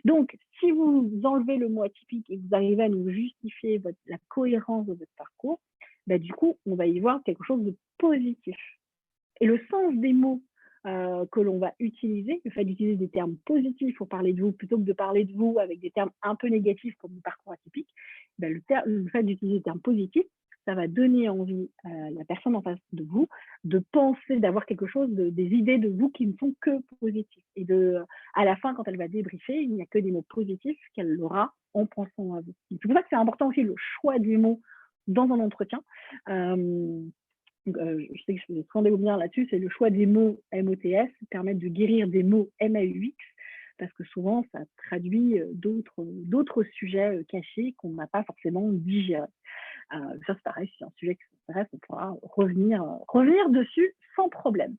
Donc, si vous enlevez le mot atypique et que vous arrivez à nous justifier la cohérence de votre parcours, du coup, on va y voir quelque chose de positif. Et le sens des mots que l'on va utiliser, le fait d'utiliser des termes positifs pour parler de vous plutôt que de parler de vous avec des termes un peu négatifs comme le parcours atypique, le fait d'utiliser des termes positifs, ça va donner envie à la personne en face de vous de penser, d'avoir quelque chose, des idées de vous qui ne sont que positives. Et à la fin, quand elle va débriefer, il n'y a que des mots positifs qu'elle aura en pensant à vous. C'est pour ça que c'est important aussi le choix des mots dans un entretien. Je sais que je rendez-vous bien là-dessus, c'est le choix des mots MOTS permettre de guérir des mots MAUX parce que souvent ça traduit d'autres sujets cachés qu'on n'a pas forcément digérés. Ça, c'est pareil, si c'est un sujet qui vous intéresse, on pourra revenir dessus sans problème.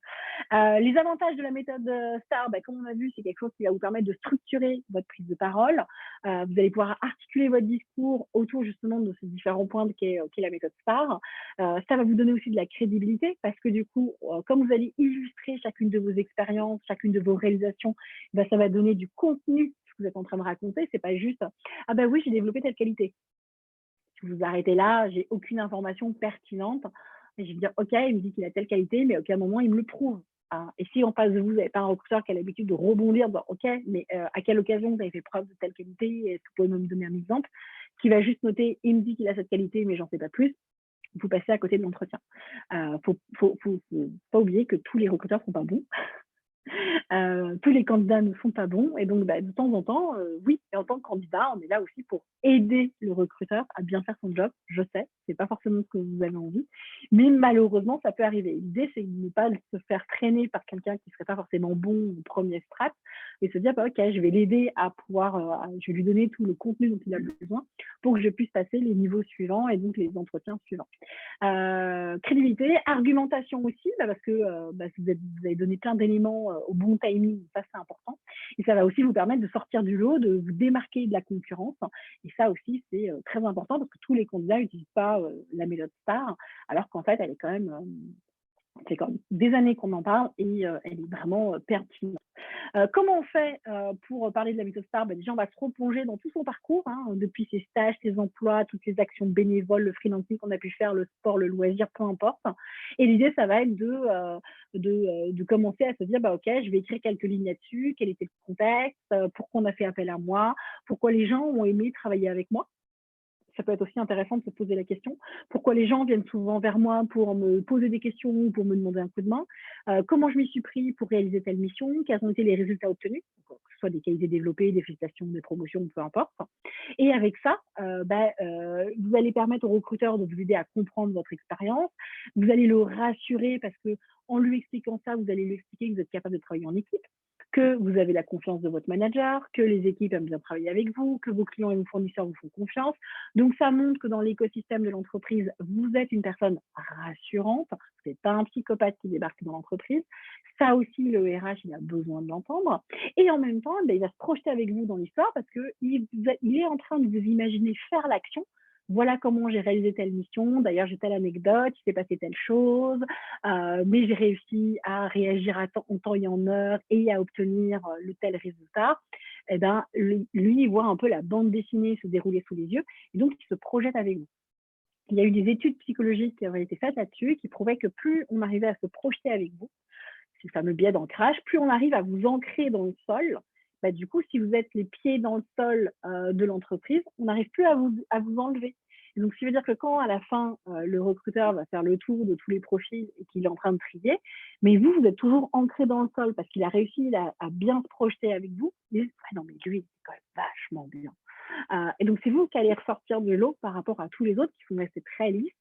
Les avantages de la méthode STAR, comme on a vu, c'est quelque chose qui va vous permettre de structurer votre prise de parole. Vous allez pouvoir articuler votre discours autour justement de ces différents points qu'est la méthode STAR. Ça va vous donner aussi de la crédibilité parce que du coup, comme vous allez illustrer chacune de vos expériences, chacune de vos réalisations, ça va donner du contenu ce que vous êtes en train de raconter. C'est pas juste « Ah oui, j'ai développé telle qualité ». Si vous vous arrêtez là, j'ai aucune information pertinente. Et je vais dire, OK, il me dit qu'il a telle qualité, mais à aucun moment, il me le prouve. Et si en face de vous, vous n'avez pas un recruteur qui a l'habitude de rebondir, OK, mais à quelle occasion vous avez fait preuve de telle qualité? Est-ce que vous pouvez me donner un exemple? Qui va juste noter, il me dit qu'il a cette qualité, mais j'en sais pas plus. Vous passez à côté de l'entretien. Faut pas oublier que tous les recruteurs sont pas bons. Tous les candidats ne sont pas bons et donc de temps en temps, oui, et en tant que candidat, on est là aussi pour aider le recruteur à bien faire son job. Je sais, c'est pas forcément ce que vous avez envie, mais malheureusement, ça peut arriver. L'idée, c'est de ne pas se faire traîner par quelqu'un qui serait pas forcément bon au premier strat et se dire, OK, je vais l'aider à pouvoir, je vais lui donner tout le contenu dont il a besoin pour que je puisse passer les niveaux suivants et donc les entretiens suivants. Crédibilité, argumentation aussi, parce que vous avez donné plein d'éléments au bon timing, ça c'est important. Et ça va aussi vous permettre de sortir du lot, de vous démarquer de la concurrence. Et ça aussi, c'est très important parce que tous les candidats n'utilisent pas la méthode STAR, alors qu'en fait, elle est quand même, c'est quand même des années qu'on en parle et elle est vraiment pertinente. Comment on fait pour parler de la méthode STAR? Déjà, on va se replonger dans tout son parcours, depuis ses stages, ses emplois, toutes ses actions bénévoles, le freelancing qu'on a pu faire, le sport, le loisir, peu importe. Et l'idée, ça va être de commencer à se dire, OK, je vais écrire quelques lignes là-dessus, quel était le contexte, pourquoi on a fait appel à moi, pourquoi les gens ont aimé travailler avec moi. Ça peut être aussi intéressant de se poser la question. Pourquoi les gens viennent souvent vers moi pour me poser des questions ou pour me demander un coup de main? Comment je m'y suis pris pour réaliser telle mission? Quels ont été les résultats obtenus? Que ce soit des qualités développées, des félicitations, des promotions, peu importe. Et avec ça, vous allez permettre au recruteur de vous aider à comprendre votre expérience. Vous allez le rassurer parce que en lui expliquant ça, vous allez lui expliquer que vous êtes capable de travailler en équipe, que vous avez la confiance de votre manager, que les équipes aiment bien travailler avec vous, que vos clients et vos fournisseurs vous font confiance. Donc, ça montre que dans l'écosystème de l'entreprise, vous êtes une personne rassurante. Vous n'êtes pas un psychopathe qui débarque dans l'entreprise. Ça aussi, le RH, il a besoin de l'entendre. Et en même temps, il va se projeter avec vous dans l'histoire parce qu'il est en train de vous imaginer faire l'action. Voilà comment j'ai réalisé telle mission. D'ailleurs, j'ai telle anecdote, il s'est passé telle chose, mais j'ai réussi à réagir en temps et en heure et à obtenir le tel résultat. Eh ben, lui, il voit un peu la bande dessinée se dérouler sous les yeux et donc il se projette avec vous. Il y a eu des études psychologiques qui avaient été faites là-dessus qui prouvaient que plus on arrivait à se projeter avec vous, ce fameux biais d'ancrage, plus on arrive à vous ancrer dans le sol. Du coup, si vous êtes les pieds dans le sol de l'entreprise, on n'arrive plus à vous enlever. Et donc, ce qui veut dire que quand, à la fin, le recruteur va faire le tour de tous les profils et qu'il est en train de trier, mais vous êtes toujours ancré dans le sol parce qu'il a réussi à bien se projeter avec vous. Il dit, ah non, mais lui, c'est quand même vachement bien. Et donc, c'est vous qui allez ressortir de l'eau par rapport à tous les autres qui sont restés très lisses,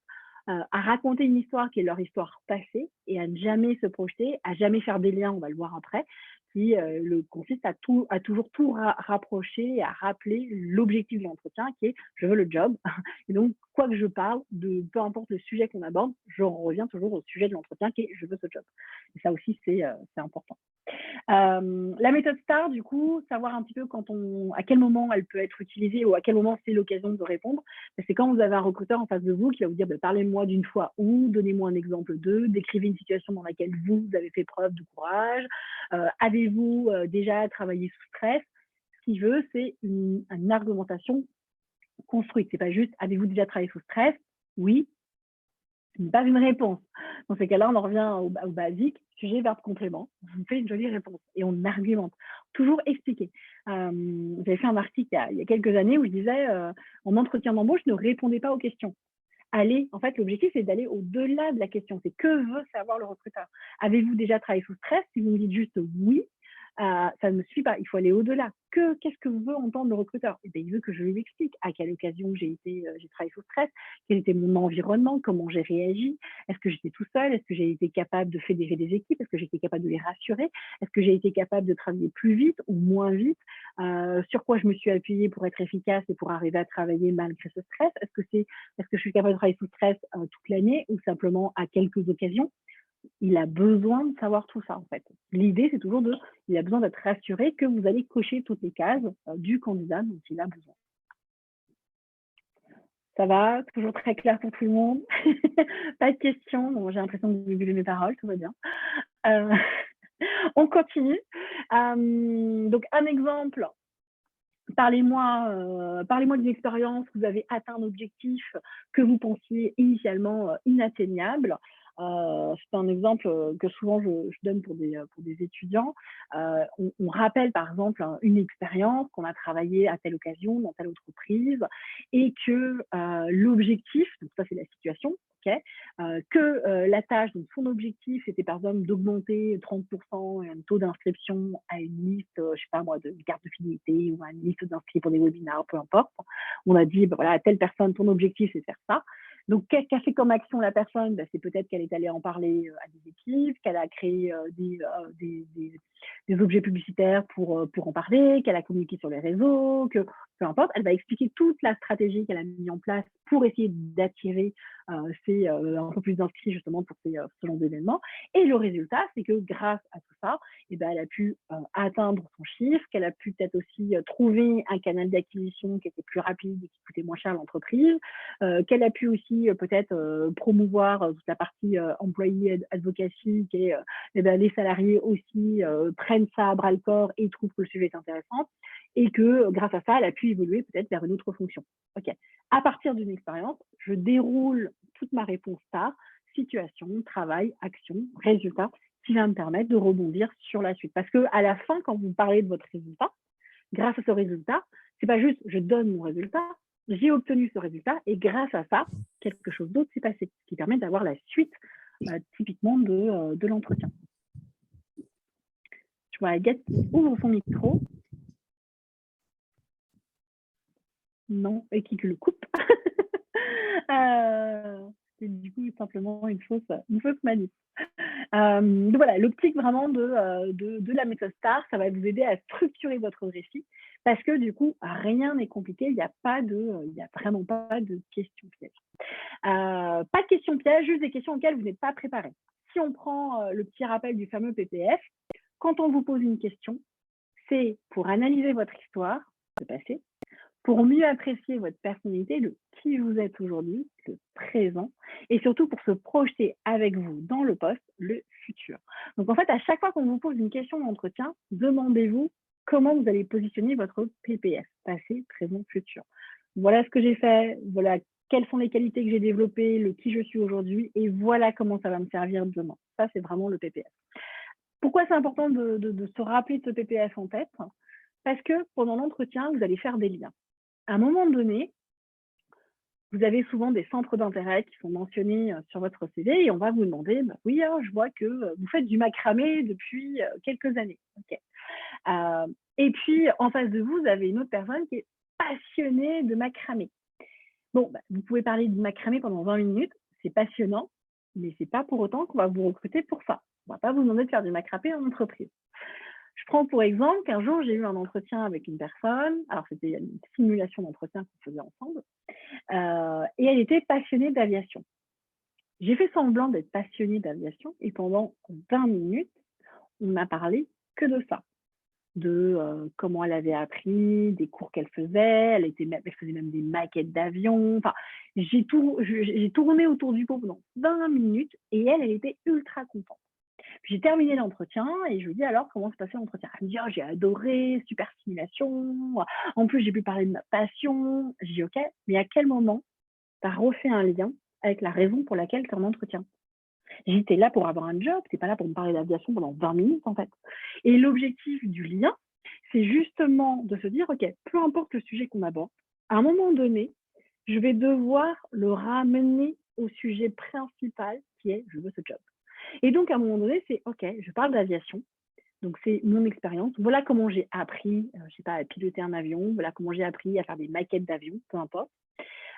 à raconter une histoire qui est leur histoire passée et à ne jamais se projeter, à jamais faire des liens, on va le voir après, qui consiste à toujours tout rapprocher et à rappeler l'objectif de l'entretien qui est je veux le job. Et donc, quoi que je parle, peu importe le sujet qu'on aborde, je reviens toujours au sujet de l'entretien qui est je veux ce job. Et ça aussi, c'est important. La méthode STAR, du coup, savoir un petit peu à quel moment elle peut être utilisée ou à quel moment c'est l'occasion de répondre. C'est quand vous avez un recruteur en face de vous qui va vous dire parlez-moi d'une fois où, donnez-moi un exemple d'eux, décrivez une situation dans laquelle vous avez fait preuve de courage, avez-vous déjà travaillé sous stress. Ce qu'il veut, c'est une argumentation construite. C'est pas juste avez-vous déjà travaillé sous stress? Oui, ce n'est pas une réponse. Dans ces cas-là, on en revient au basique, sujet, verbe, complément. On fait une jolie réponse et on argumente. Toujours expliquer. J'avais fait un article il y a quelques années où je disais en entretien d'embauche, ne répondez pas aux questions. En fait, l'objectif, c'est d'aller au-delà de la question. C'est que veut savoir le recruteur. Avez-vous déjà travaillé sous stress? Si vous me dites juste oui, ça ne me suffit pas. Il faut aller au-delà. Qu'est-ce que veut entendre le recruteur? Eh bien, il veut que je lui explique à quelle occasion j'ai travaillé sous stress, quel était mon environnement, comment j'ai réagi, est-ce que j'étais tout seul, est-ce que j'ai été capable de fédérer des équipes, est-ce que j'ai été capable de les rassurer, est-ce que j'ai été capable de travailler plus vite ou moins vite, sur quoi je me suis appuyée pour être efficace et pour arriver à travailler malgré ce stress, est-ce que je suis capable de travailler sous stress toute l'année ou simplement à quelques occasions? Il a besoin de savoir tout ça, en fait. L'idée, c'est toujours il a besoin d'être rassuré que vous allez cocher toutes les cases du candidat dont il a besoin. Ça va? Toujours très clair pour tout le monde? Pas de questions? Bon, j'ai l'impression que vous avez vu mes paroles, tout va bien. On continue. Donc, un exemple. Parlez-moi d'une expérience où vous avez atteint un objectif que vous pensiez initialement inatteignable. C'est un exemple que souvent je donne pour des étudiants. On rappelle par exemple une expérience qu'on a travaillé à telle occasion, dans telle entreprise, et que l'objectif, donc ça c'est la situation, okay, que la tâche, donc son objectif, c'était par exemple d'augmenter 30% un taux d'inscription à une liste, je sais pas moi, de carte de fidélité ou à une liste d'inscrits pour des webinaires, peu importe. On a dit, ben voilà, telle personne, ton objectif, c'est de faire ça. Donc, qu'a fait comme action la personne? Ben, c'est peut-être qu'elle est allée en parler à des équipes, qu'elle a créé des objets publicitaires pour en parler, qu'elle a communiqué sur les réseaux, que peu importe, elle va expliquer toute la stratégie qu'elle a mise en place pour essayer d'attirer un peu plus d'inscrits justement pour ce genre d'événements. Et le résultat, c'est que grâce à tout ça, eh ben, elle a pu atteindre son chiffre, qu'elle a pu peut-être aussi trouver un canal d'acquisition qui était plus rapide et qui coûtait moins cher à l'entreprise, qu'elle a pu aussi peut-être promouvoir toute la partie employee advocacy, qui est eh ben, les salariés aussi prennent ça à bras le corps et trouvent que le sujet est intéressant, et que grâce à ça, elle a pu évoluer peut-être vers une autre fonction. Okay. À partir d'une expérience, je déroule toute ma réponse STAR, situation, travail, action, résultat, qui va me permettre de rebondir sur la suite. Parce qu'à la fin, quand vous parlez de votre résultat, grâce à ce résultat, c'est pas juste je donne mon résultat, j'ai obtenu ce résultat et grâce à ça, quelque chose d'autre s'est passé, ce qui permet d'avoir la suite typiquement de l'entretien. Je vois Agathe qui ouvre son micro. Non, et qui le coupe. C'est du coup simplement une fausse manip. Donc voilà, l'optique vraiment de la méthode STAR, ça va vous aider à structurer votre récit parce que du coup, rien n'est compliqué, il n'y a vraiment pas de questions pièges. Pas de questions pièges, juste des questions auxquelles vous n'êtes pas préparé. Si on prend le petit rappel du fameux PPF, quand on vous pose une question, c'est pour analyser votre histoire, le passé, pour mieux apprécier votre personnalité, le qui vous êtes aujourd'hui, le présent, et surtout pour se projeter avec vous dans le poste, le futur. Donc en fait, à chaque fois qu'on vous pose une question d'entretien, demandez-vous comment vous allez positionner votre PPF, passé, présent, futur. Voilà ce que j'ai fait, voilà quelles sont les qualités que j'ai développées, le qui je suis aujourd'hui, et voilà comment ça va me servir demain. Ça, c'est vraiment le PPF. Pourquoi c'est important de se rappeler de ce PPF en tête? Parce que pendant l'entretien, vous allez faire des liens. À un moment donné, vous avez souvent des centres d'intérêt qui sont mentionnés sur votre CV et on va vous demander, bah oui, je vois que vous faites du macramé depuis quelques années. Okay. Et puis, en face de vous, vous avez une autre personne qui est passionnée de macramé. Bon, bah, vous pouvez parler de macramé pendant 20 minutes, c'est passionnant, mais ce n'est pas pour autant qu'on va vous recruter pour ça. On ne va pas vous demander de faire du macramé en entreprise. Je prends pour exemple qu'un jour, j'ai eu un entretien avec une personne. Alors, c'était une simulation d'entretien qu'on faisait ensemble. Et elle était passionnée d'aviation. J'ai fait semblant d'être passionnée d'aviation et pendant 20 minutes, on n'a parlé que de ça. De comment elle avait appris, des cours qu'elle faisait. Elle faisait même des maquettes d'avions. Enfin, j'ai tourné autour du pot pendant 20 minutes et elle était ultra contente. J'ai terminé l'entretien et je lui dis alors comment se passait l'entretien. Elle me dit oh, j'ai adoré, super stimulation. En plus, j'ai pu parler de ma passion. J'ai dit ok, mais à quel moment tu as refait un lien avec la raison pour laquelle tu es en entretien? J'étais là pour avoir un job, tu n'es pas là pour me parler d'aviation pendant 20 minutes en fait. Et l'objectif du lien, c'est justement de se dire ok, peu importe le sujet qu'on aborde, à un moment donné, je vais devoir le ramener au sujet principal qui est je veux ce job. Et donc, à un moment donné, c'est OK, je parle d'aviation, Donc, c'est mon expérience. Voilà comment j'ai appris, je sais pas, à piloter un avion. Voilà comment j'ai appris à faire des maquettes d'avion, peu importe.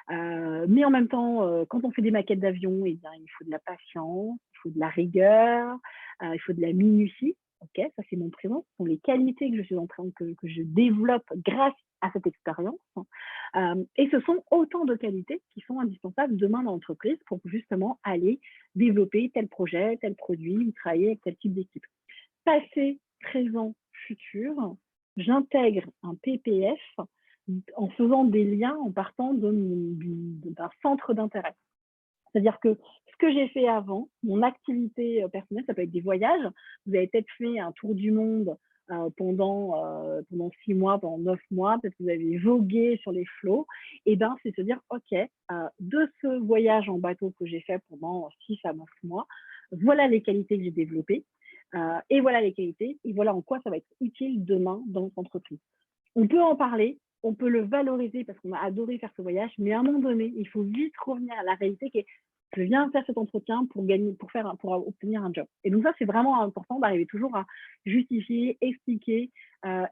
Mais en même temps, quand on fait des maquettes d'avion, eh bien, il faut de la patience, il faut de la rigueur, il faut de la minutie. Ok, ça c'est mon présent. Ce sont les qualités que je suis en train que je développe grâce à cette expérience. Et ce sont autant de qualités qui sont indispensables demain dans l'entreprise pour justement aller développer tel projet, tel produit, ou travailler avec tel type d'équipe. Passé, présent, futur, j'intègre un PPF en faisant des liens en partant d'un centre d'intérêt. C'est-à-dire que ce que j'ai fait avant, mon activité personnelle, ça peut être des voyages. Vous avez peut-être fait un tour du monde pendant 6 mois, pendant 9 mois, peut-être que vous avez vogué sur les flots. Et bien, c'est se dire, OK, de ce voyage en bateau que j'ai fait pendant 6 à 9 mois, voilà les qualités que j'ai développées. Et voilà les qualités, et voilà en quoi ça va être utile demain dans notre entreprise. On peut en parler, on peut le valoriser parce qu'on a adoré faire ce voyage, mais à un moment donné, il faut vite revenir à la réalité qui est je viens faire cet entretien pour obtenir un job. Et donc ça, c'est vraiment important d'arriver toujours à justifier, expliquer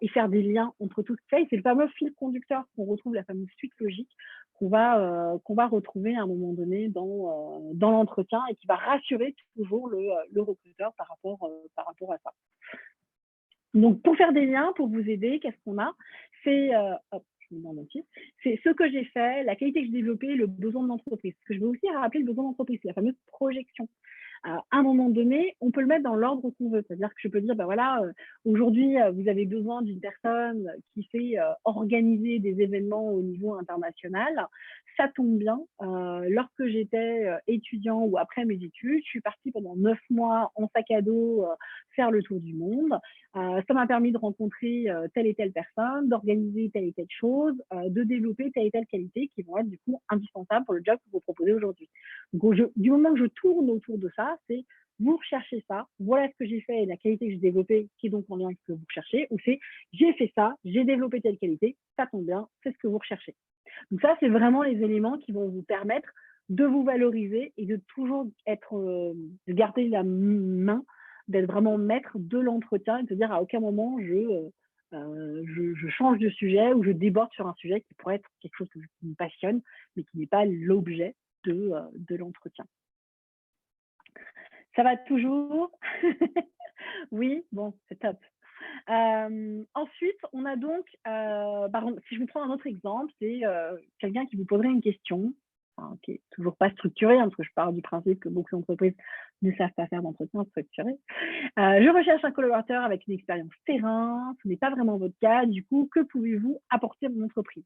et faire des liens entre tout ce qui fait. Et c'est le fameux fil conducteur qu'on retrouve, la fameuse suite logique qu'on va retrouver à un moment donné dans l'entretien et qui va rassurer toujours le recruteur par rapport à ça. Donc, pour faire des liens, pour vous aider, qu'est-ce qu'on a? C'est c'est ce que j'ai fait, la qualité que j'ai développée, le besoin de l'entreprise. Ce que je veux aussi rappeler, le besoin d'entreprise, c'est la fameuse projection. À un moment donné, on peut le mettre dans l'ordre qu'on veut. C'est-à-dire que je peux dire, ben voilà, aujourd'hui, vous avez besoin d'une personne qui sait organiser des événements au niveau international. Ça tombe bien. Lorsque j'étais étudiant ou après mes études, je suis partie pendant 9 mois en sac à dos faire le tour du monde. Ça m'a permis de rencontrer telle et telle personne, d'organiser telle et telle chose, de développer telle et telle qualité qui vont être du coup indispensables pour le job que vous proposez aujourd'hui. Donc, du moment que je tourne autour de ça, c'est vous recherchez ça, voilà ce que j'ai fait et la qualité que j'ai développée qui est donc en lien avec ce que vous recherchez, ou c'est j'ai fait ça, j'ai développé telle qualité, ça tombe bien, c'est ce que vous recherchez. Donc ça, c'est vraiment les éléments qui vont vous permettre de vous valoriser et de toujours de garder la main, d'être vraiment maître de l'entretien et de se dire à aucun moment je change de sujet ou je déborde sur un sujet qui pourrait être quelque chose qui me passionne, mais qui n'est pas l'objet de l'entretien. Ça va toujours? Oui, bon, c'est top. Ensuite, on a donc, si je vous prends un autre exemple, c'est quelqu'un qui vous poserait une question, qui est toujours pas structurée, parce que je pars du principe que beaucoup d'entreprises ne savent pas faire d'entretien structuré. Je recherche un collaborateur avec une expérience terrain, ce n'est pas vraiment votre cas, du coup, que pouvez-vous apporter à mon entreprise?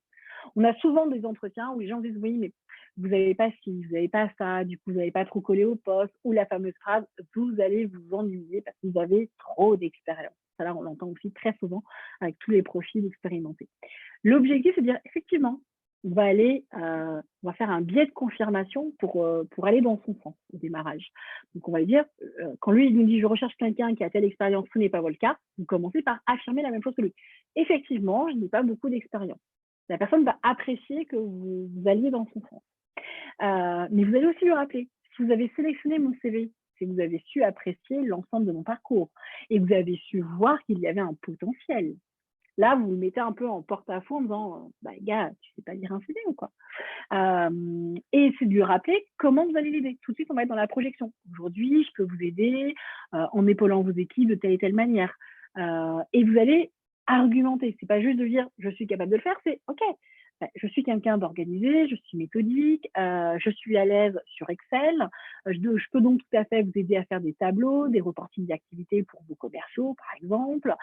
On a souvent des entretiens où les gens disent oui, mais vous n'avez pas ci, vous n'avez pas ça, du coup, vous n'avez pas trop collé au poste, ou la fameuse phrase, vous allez vous ennuyer parce que vous avez trop d'expérience. Ça, là, on l'entend aussi très souvent avec tous les profils expérimentés. L'objectif, c'est de dire, effectivement, on va faire un biais de confirmation pour aller dans son sens au démarrage. Donc, on va lui dire, quand lui, il nous dit, je recherche quelqu'un qui a telle expérience, ce n'est pas votre cas, vous commencez par affirmer la même chose que lui. Effectivement, je n'ai pas beaucoup d'expérience. La personne va apprécier que vous alliez dans son sens. Mais vous allez aussi lui rappeler, si vous avez sélectionné mon CV, c'est que vous avez su apprécier l'ensemble de mon parcours et vous avez su voir qu'il y avait un potentiel. Là, vous le mettez un peu en porte-à-faux en disant bah, gars, tu sais pas lire un CV ou quoi. Et c'est de lui rappeler comment vous allez l'aider. Tout de suite, on va être dans la projection. Aujourd'hui, je peux vous aider en épaulant vos équipes de telle et telle manière. Et vous allez argumenter. C'est pas juste de dire je suis capable de le faire, c'est OK. Je suis quelqu'un d'organisé, je suis méthodique, je suis à l'aise sur Excel. Je peux donc tout à fait vous aider à faire des tableaux, des reportings d'activités pour vos commerciaux, par exemple.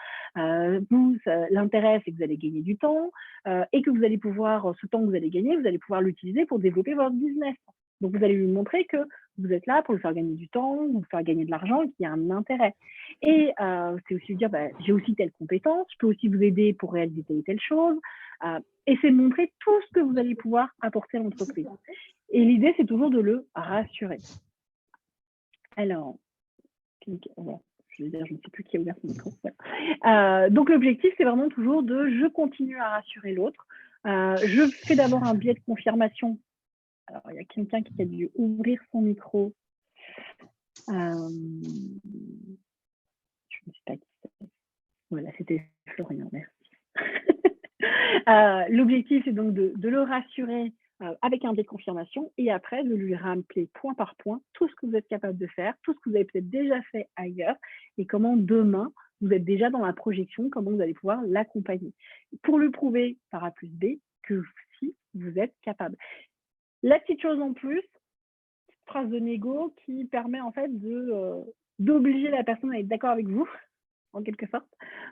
L'intérêt, c'est que vous allez gagner du temps et que vous allez pouvoir, ce temps que vous allez gagner, vous allez pouvoir l'utiliser pour développer votre business. Donc, vous allez lui montrer que vous êtes là pour lui faire gagner du temps, vous faire gagner de l'argent et qu'il y a un intérêt. Et c'est aussi dire, j'ai aussi telle compétence, je peux aussi vous aider pour réaliser telle et telle chose. Et c'est montrer tout ce que vous allez pouvoir apporter à l'entreprise. Et l'idée, c'est toujours de le rassurer. Alors, je ne sais plus qui a ouvert son micro. Donc, l'objectif, c'est vraiment toujours de je continue à rassurer l'autre. Je fais d'abord un biais de confirmation. Alors, il y a quelqu'un qui a dû ouvrir son micro. Je ne sais pas qui c'est. Voilà, c'était Florian, merci. L'objectif, c'est donc de le rassurer avec un biais de confirmation et après de lui rappeler point par point tout ce que vous êtes capable de faire, tout ce que vous avez peut-être déjà fait ailleurs et comment demain, vous êtes déjà dans la projection, comment vous allez pouvoir l'accompagner. Pour lui prouver par A plus B que si vous êtes capable. La petite chose en plus, phrase de négo qui permet en fait d'obliger la personne à être d'accord avec vous, en quelque sorte.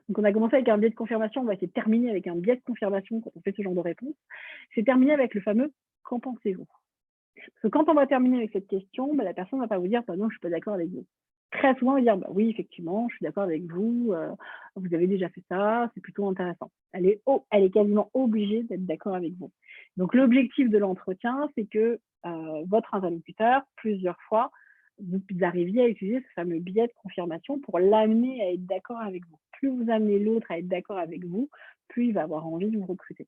Donc, on a commencé avec un biais de confirmation, on va essayer de terminer avec un biais de confirmation quand on fait ce genre de réponse. C'est terminé avec le fameux qu'en pensez-vous? Parce que quand on va terminer avec cette question, la personne ne va pas vous dire non, je ne suis pas d'accord avec vous. Très souvent, elle va dire oui, effectivement, je suis d'accord avec vous, vous avez déjà fait ça, c'est plutôt intéressant. Elle est quasiment obligée d'être d'accord avec vous. Donc, l'objectif de l'entretien, c'est que votre interlocuteur, plusieurs fois, vous arriviez à utiliser ce fameux biais de confirmation pour l'amener à être d'accord avec vous. Plus vous amenez l'autre à être d'accord avec vous, plus il va avoir envie de vous recruter.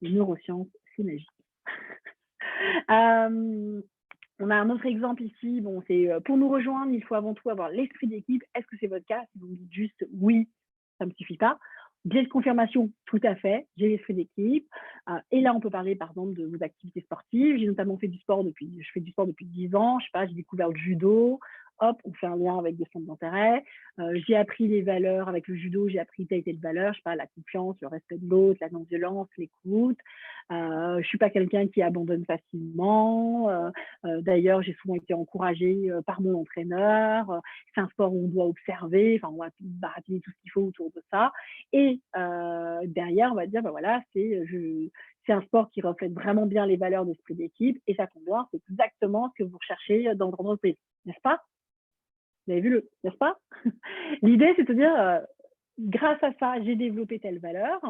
Les neurosciences, c'est magique. On a un autre exemple ici. Bon, c'est pour nous rejoindre, il faut avant tout avoir l'esprit d'équipe. Est-ce que c'est votre cas? Si vous me dites juste oui, ça ne me suffit pas. Biais de confirmation, tout à fait. J'ai l'esprit d'équipe. Et là, on peut parler par exemple de vos activités sportives. J'ai notamment fait du sport je fais du sport depuis 10 ans. Je sais pas, j'ai découvert le judo. Hop, on fait un lien avec des centres d'intérêt. J'ai appris les valeurs avec le judo. J'ai appris telle et telle valeur. Je sais pas, la confiance, le respect de l'autre, la non-violence, l'écoute. Je suis pas quelqu'un qui abandonne facilement. D'ailleurs, j'ai souvent été encouragée par mon entraîneur. C'est un sport où on doit observer. Enfin, on va baratiner tout ce qu'il faut autour de ça. Et derrière, on va dire, voilà, c'est un sport qui reflète vraiment bien les valeurs d'esprit d'équipe et ça tombe bien, c'est exactement ce que vous recherchez dans votre entreprise, n'est-ce pas? Vous avez vu n'est-ce pas? L'idée, c'est de dire, grâce à ça, j'ai développé telle valeur.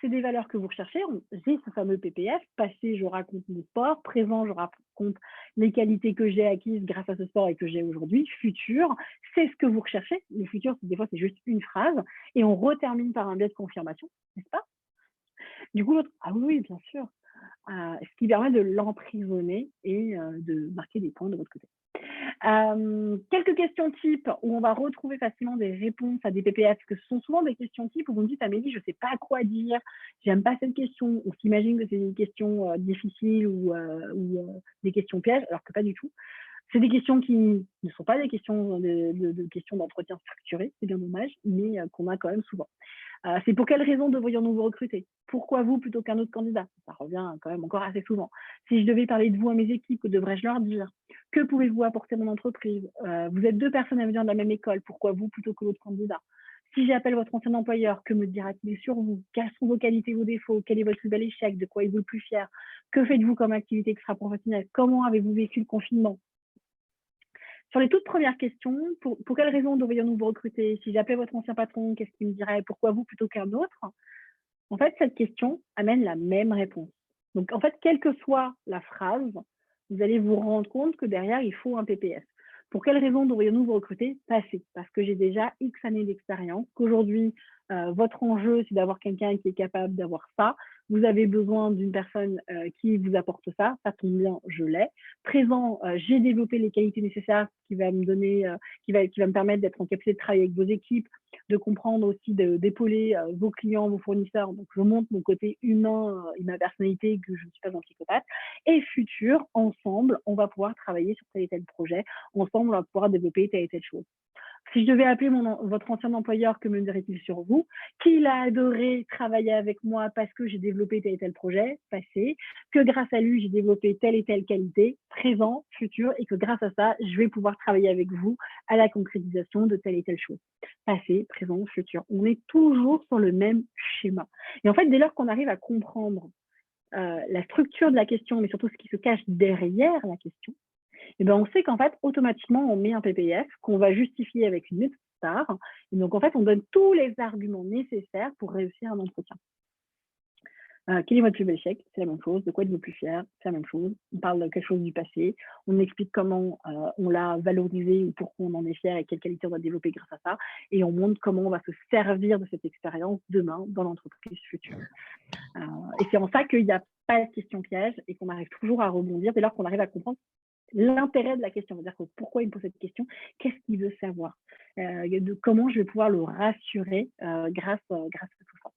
C'est des valeurs que vous recherchez. J'ai ce fameux PPF. Passé, je raconte mon sport. Présent, je raconte les qualités que j'ai acquises grâce à ce sport et que j'ai aujourd'hui. Futur, c'est ce que vous recherchez. Le futur, des fois, c'est juste une phrase. Et on retermine par un biais de confirmation, n'est-ce pas? Du coup, l'autre, ah oui, bien sûr. Ce qui permet de l'emprisonner et de marquer des points de votre côté. Quelques questions types où on va retrouver facilement des réponses à des PPF, parce que ce sont souvent des questions types où vous me dites, Amélie, je ne sais pas quoi dire, j'aime pas cette question. On s'imagine que c'est une question difficile ou des questions pièges, alors que pas du tout. C'est des questions qui ne sont pas des questions questions d'entretien structuré, c'est bien dommage, mais qu'on a quand même souvent. C'est pour quelle raison devrions-nous vous recruter? Pourquoi vous plutôt qu'un autre candidat? Ça revient quand même encore assez souvent. Si je devais parler de vous à mes équipes, que devrais-je leur dire? Que pouvez-vous apporter à mon entreprise? Vous êtes 2 personnes à venir de la même école, pourquoi vous plutôt que l'autre candidat? Si j'appelle votre ancien employeur, que me dira-t-il sur vous? Quelles sont vos qualités, vos défauts? Quel est votre plus bel échec? De quoi êtes-vous le plus fier? Que faites-vous comme activité extra-professionnelle? Comment avez-vous vécu le confinement? Sur les toutes premières questions, pour quelles raisons devrions-nous vous recruter? Si j'appelais votre ancien patron, qu'est-ce qu'il me dirait? Pourquoi vous plutôt qu'un autre? En fait, cette question amène la même réponse. Donc, en fait, quelle que soit la phrase, vous allez vous rendre compte que derrière, il faut un PPF. Pour quelles raisons devrions-nous vous recruter? Passé, parce que j'ai déjà X années d'expérience, qu'aujourd'hui, votre enjeu, c'est d'avoir quelqu'un qui est capable d'avoir ça. Vous avez besoin d'une personne qui vous apporte ça. Ça tombe bien, je l'ai. Présent, j'ai développé les qualités nécessaires qui va me donner, qui va me permettre d'être en capacité de travailler avec vos équipes, de comprendre aussi, d'épauler vos clients, vos fournisseurs. Donc, je montre mon côté humain et ma personnalité, que je ne suis pas un psychopathe. Et futur, ensemble, on va pouvoir travailler sur tel et tel projet. Ensemble, on va pouvoir développer telle et telle chose. Si je devais appeler votre ancien employeur, que me dirait-il sur vous? Qu'il a adoré travailler avec moi parce que j'ai développé tel et tel projet, passé, que grâce à lui, j'ai développé telle et telle qualité, présent, futur, et que grâce à ça, je vais pouvoir travailler avec vous à la concrétisation de telle et telle chose. Passé, présent, futur. On est toujours sur le même schéma. Et en fait, dès lors qu'on arrive à comprendre la structure de la question, mais surtout ce qui se cache derrière la question, et ben on sait qu'en fait, automatiquement, on met un PPF qu'on va justifier avec une petite star. Et donc, en fait, on donne tous les arguments nécessaires pour réussir un entretien. Quel est votre plus bel échec? C'est la même chose. De quoi êtes-vous plus fier? C'est la même chose. On parle de quelque chose du passé. On explique comment on l'a valorisé ou pourquoi on en est fier et quelles qualités on va développer grâce à ça. Et on montre comment on va se servir de cette expérience demain dans l'entreprise future. Et c'est en ça qu'il n'y a pas de question piège et qu'on arrive toujours à rebondir dès lors qu'on arrive à comprendre l'intérêt de la question, c'est-à-dire que pourquoi il me pose cette question, qu'est-ce qu'il veut savoir, de comment je vais pouvoir le rassurer grâce à tout ça.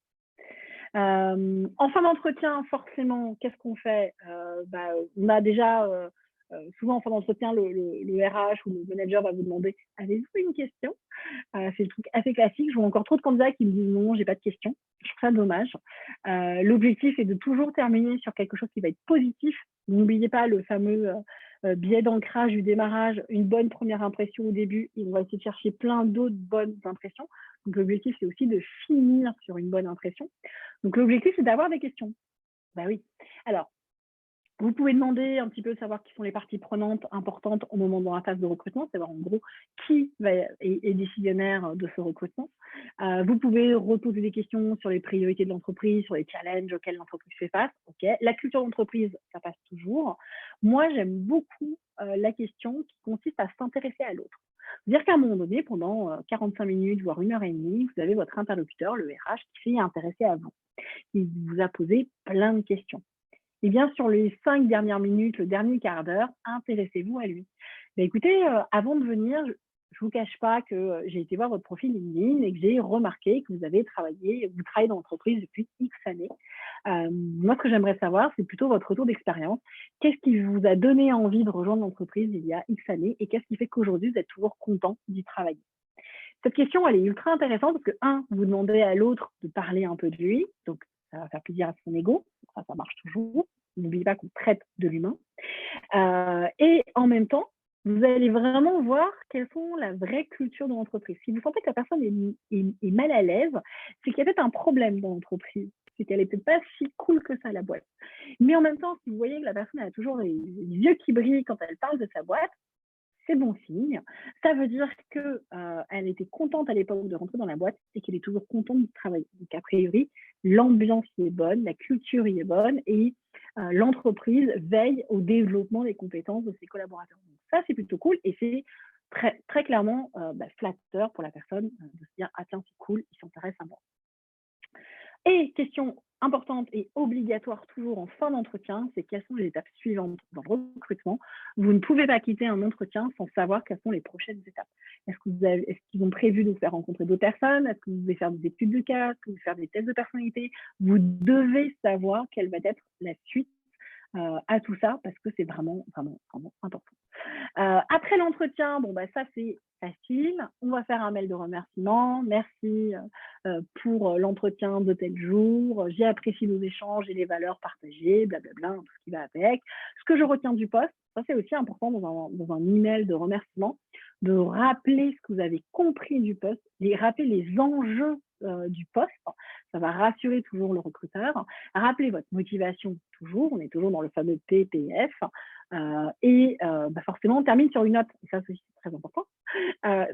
En fin d'entretien, forcément, qu'est-ce qu'on fait? On a déjà, souvent en fin d'entretien, le RH ou le manager va vous demander: «Avez-vous une question?» C'est le truc assez classique. Je vois encore trop de candidats qui me disent: «Non, j'ai pas de questions». Je trouve ça dommage. L'objectif est de toujours terminer sur quelque chose qui va être positif. N'oubliez pas le fameux, biais d'ancrage du démarrage, une bonne première impression au début et on va essayer de chercher plein d'autres bonnes impressions. Donc l'objectif, c'est aussi de finir sur une bonne impression. Donc l'objectif, c'est d'avoir des questions. Bah oui. Alors, vous pouvez demander un petit peu de savoir qui sont les parties prenantes importantes au moment de la phase de recrutement, savoir en gros qui est décisionnaire de ce recrutement. Vous pouvez reposer des questions sur les priorités de l'entreprise, sur les challenges auxquels l'entreprise fait face. Ok. La culture d'entreprise, ça passe toujours. Moi, j'aime beaucoup la question qui consiste à s'intéresser à l'autre. Dire qu'à un moment donné, pendant 45 minutes, voire 1 heure et demie, vous avez votre interlocuteur, le RH, qui s'est intéressé à vous. Il vous a posé plein de questions. Eh bien, sur les 5 dernières minutes, le dernier quart d'heure, intéressez-vous à lui. Écoutez, avant de venir, je ne vous cache pas que j'ai été voir votre profil LinkedIn et que j'ai remarqué que vous travaillez dans l'entreprise depuis X années. Moi, ce que j'aimerais savoir, c'est plutôt votre retour d'expérience. Qu'est-ce qui vous a donné envie de rejoindre l'entreprise il y a X années et qu'est-ce qui fait qu'aujourd'hui, vous êtes toujours content d'y travailler? Cette question, elle est ultra intéressante parce que, vous demandez à l'autre de parler un peu de lui, donc ça va faire plaisir à son ego, ça marche toujours. N'oubliez pas qu'on traite de l'humain. Et en même temps, vous allez vraiment voir quelles sont la vraie culture de l'entreprise. Si vous sentez que la personne est mal à l'aise, c'est qu'il y a peut-être un problème dans l'entreprise. C'est qu'elle n'est peut-être pas si cool que ça, la boîte. Mais en même temps, si vous voyez que la personne a toujours les yeux qui brillent quand elle parle de sa boîte, c'est bon signe. Ça veut dire que, elle était contente à l'époque de rentrer dans la boîte et qu'elle est toujours contente de travailler. Donc a priori, l'ambiance y est bonne, la culture y est bonne et l'entreprise veille au développement des compétences de ses collaborateurs. Donc ça, c'est plutôt cool et c'est très très clairement, flatteur pour la personne, de se dire: «Ah tiens, c'est cool, il s'intéresse à moi». Et question importante et obligatoire toujours en fin d'entretien, c'est quelles sont les étapes suivantes dans le recrutement. Vous ne pouvez pas quitter un entretien sans savoir quelles sont les prochaines étapes. Est-ce qu'ils ont prévu de vous faire rencontrer d'autres personnes? Est-ce que vous devez faire des études de cas? Est-ce que vous devez faire des tests de personnalité? Vous devez savoir quelle va être la suite à tout ça parce que c'est vraiment, vraiment, vraiment important. Après l'entretien, ça c'est facile. On va faire un mail de remerciement. Merci pour l'entretien de tel jour. J'ai apprécié nos échanges et les valeurs partagées, blablabla, tout ce qui va avec. Ce que je retiens du poste, ça c'est aussi important dans un email de remerciement, de rappeler ce que vous avez compris du poste, rappeler les enjeux du poste. Ça va rassurer toujours le recruteur. Rappelez votre motivation toujours. On est toujours dans le fameux PPF. Forcément, on termine sur une note, et ça c'est très important,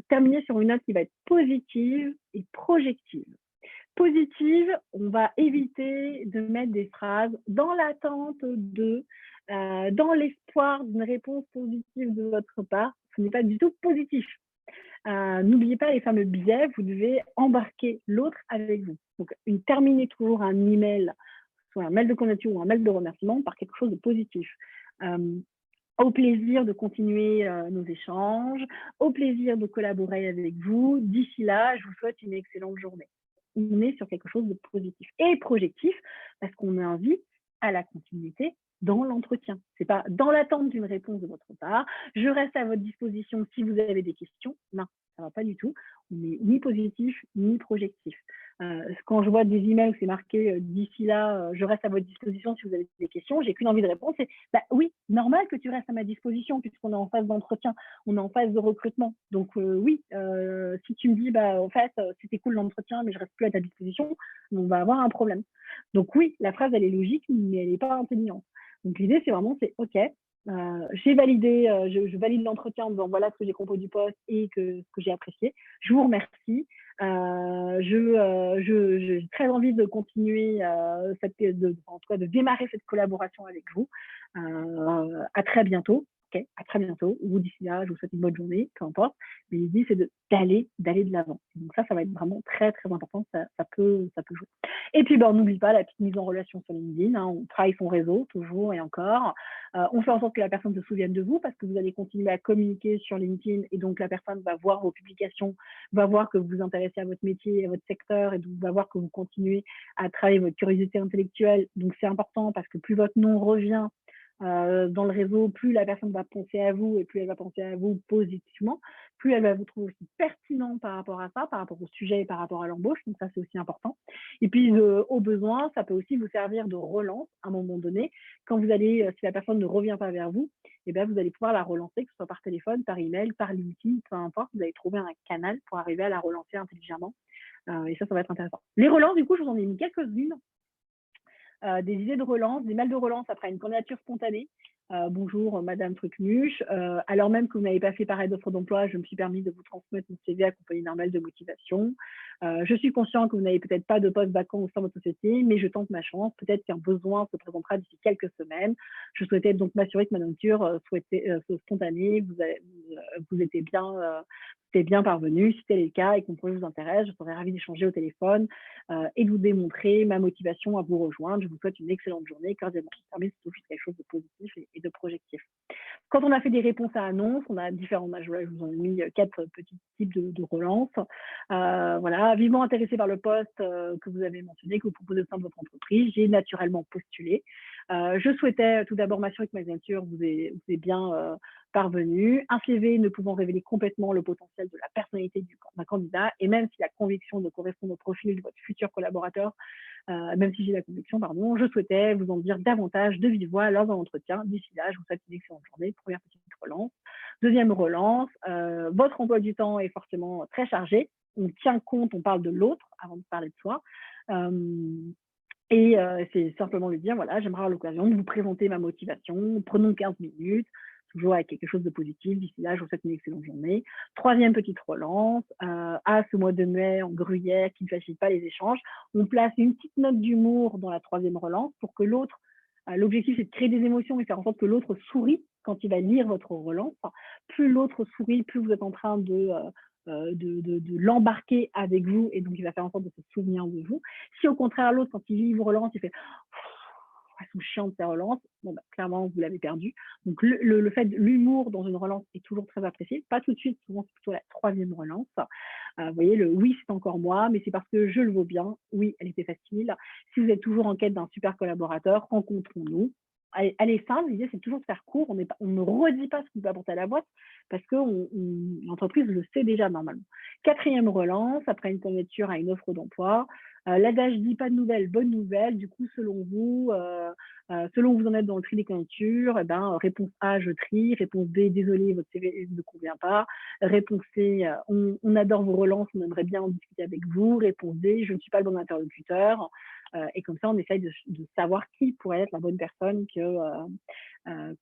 terminer sur une note qui va être positive et projective. Positive, on va éviter de mettre des phrases dans l'attente de, dans l'espoir d'une réponse positive de votre part. Ce n'est pas du tout positif. N'oubliez pas les fameux biais, vous devez embarquer l'autre avec vous. Donc, terminez toujours un email, soit un mail de candidature ou un mail de remerciement, par quelque chose de positif. Au plaisir de continuer nos échanges, au plaisir de collaborer avec vous. D'ici là, je vous souhaite une excellente journée. On est sur quelque chose de positif et projectif parce qu'on invite à la continuité dans l'entretien. C'est pas dans l'attente d'une réponse de votre part. Je reste à votre disposition si vous avez des questions. Non, ça va pas du tout. On n'est ni positif ni projectif. Quand je vois des emails où c'est marqué d'ici là, je reste à votre disposition si vous avez des questions, j'ai qu'une envie de répondre, c'est oui, normal que tu restes à ma disposition puisqu'on est en phase d'entretien, on est en phase de recrutement. Donc oui, si tu me dis en fait c'était cool l'entretien mais je reste plus à ta disposition, on va avoir un problème. Donc oui, la phrase elle est logique mais elle n'est pas intelligente. Donc l'idée c'est vraiment ok, j'ai validé, je valide l'entretien en disant voilà ce que j'ai compris du poste et ce que j'ai apprécié. Je vous remercie. J'ai très envie de continuer, en tout cas de démarrer cette collaboration avec vous. À très bientôt. OK, à très bientôt, ou d'ici là, je vous souhaite une bonne journée, peu importe. Mais l'idée, c'est d'aller de l'avant. Donc ça va être vraiment très, très important, ça peut jouer. Et puis, ben, on n'oublie pas la petite mise en relation sur LinkedIn, hein, on travaille son réseau toujours et encore. On fait en sorte que la personne se souvienne de vous parce que vous allez continuer à communiquer sur LinkedIn et donc la personne va voir vos publications, va voir que vous vous intéressez à votre métier, à votre secteur et donc va voir que vous continuez à travailler votre curiosité intellectuelle. Donc c'est important parce que plus votre nom revient dans le réseau, plus la personne va penser à vous et plus elle va penser à vous positivement, plus elle va vous trouver aussi pertinent par rapport à ça, par rapport au sujet et par rapport à l'embauche. Donc ça, c'est aussi important. Et puis, au besoin, ça peut aussi vous servir de relance à un moment donné. Quand vous allez, si la personne ne revient pas vers vous, eh bien, vous allez pouvoir la relancer, que ce soit par téléphone, par email, par LinkedIn, peu importe. Vous allez trouver un canal pour arriver à la relancer intelligemment. Et ça va être intéressant. Les relances, du coup, je vous en ai mis quelques-unes. Des idées de relance, des mails de relance après une candidature spontanée. Bonjour, Madame Trucmuche. Alors même que vous n'avez pas fait pareil d'offre d'emploi, je me suis permis de vous transmettre mon CV accompagné d'un mail de motivation. Je suis conscient que vous n'avez peut-être pas de poste vacant au sein de votre société, mais je tente ma chance. Peut-être qu'un besoin se présentera d'ici quelques semaines. Je souhaitais donc m'assurer que ma nature spontanée, vous étiez bien parvenu. Si tel est le cas et que mon projet vous intéresse, je serais ravie d'échanger au téléphone et de vous démontrer ma motivation à vous rejoindre. Je vous souhaite une excellente journée. Cordialement, c'est toujours quelque chose de positif et de projectif. Quand on a fait des réponses à annonces, on a différents âges. Je vous en ai mis 4 petits types de relance. Voilà, vivement intéressé par le poste que vous avez mentionné, que vous proposez au sein de votre entreprise. J'ai naturellement postulé. Je souhaitais tout d'abord m'assurer que ma signature vous est bien parvenue. Un CV ne pouvant révéler complètement le potentiel de la personnalité d'un candidat, et même si la conviction de correspondre au profil de votre futur collaborateur, même si j'ai la conviction, pardon, je souhaitais vous en dire davantage de vive voix lors d'un entretien. D'ici là, je vous souhaite une excellente journée. Première petite relance. Deuxième relance, votre emploi du temps est forcément très chargé. On tient compte, on parle de l'autre avant de parler de soi. Et c'est simplement lui dire, voilà, j'aimerais avoir l'occasion de vous présenter ma motivation. Prenons 15 minutes, toujours avec quelque chose de positif. D'ici là, je vous souhaite une excellente journée. Troisième petite relance, à ce mois de mai en gruyère qui ne facilite pas les échanges, on place une petite note d'humour dans la troisième relance pour que l'autre, l'objectif c'est de créer des émotions et faire en sorte que l'autre sourit quand il va lire votre relance. Plus l'autre sourit, plus vous êtes en train de l'embarquer avec vous et donc il va faire en sorte de se souvenir de vous. Si au contraire l'autre, quand il lit vos relances, il fait elles sont chiantes ces relances, bon, bah, clairement vous l'avez perdu. Donc le fait de l'humour dans une relance est toujours très apprécié. Pas tout de suite, souvent c'est plutôt la troisième relance. Vous voyez, le oui c'est encore moi, mais c'est parce que je le vaux bien. Oui, elle était facile. Si vous êtes toujours en quête d'un super collaborateur, rencontrons-nous. Elle est simple, l'idée c'est toujours de faire court, on ne redit pas ce qu'on peut apporter à la boîte parce que l'entreprise le sait déjà normalement. Quatrième relance, après une candidature à une offre d'emploi, l'adage dit pas de nouvelles, bonne nouvelle. Du coup, selon vous en êtes dans le tri des candidatures, eh ben, réponse A, je trie. Réponse B, désolé, votre CV ne convient pas. Réponse C, on adore vos relances, on aimerait bien en discuter avec vous. Réponse D, je ne suis pas le bon interlocuteur. Et comme ça, on essaye de savoir qui pourrait être la bonne personne à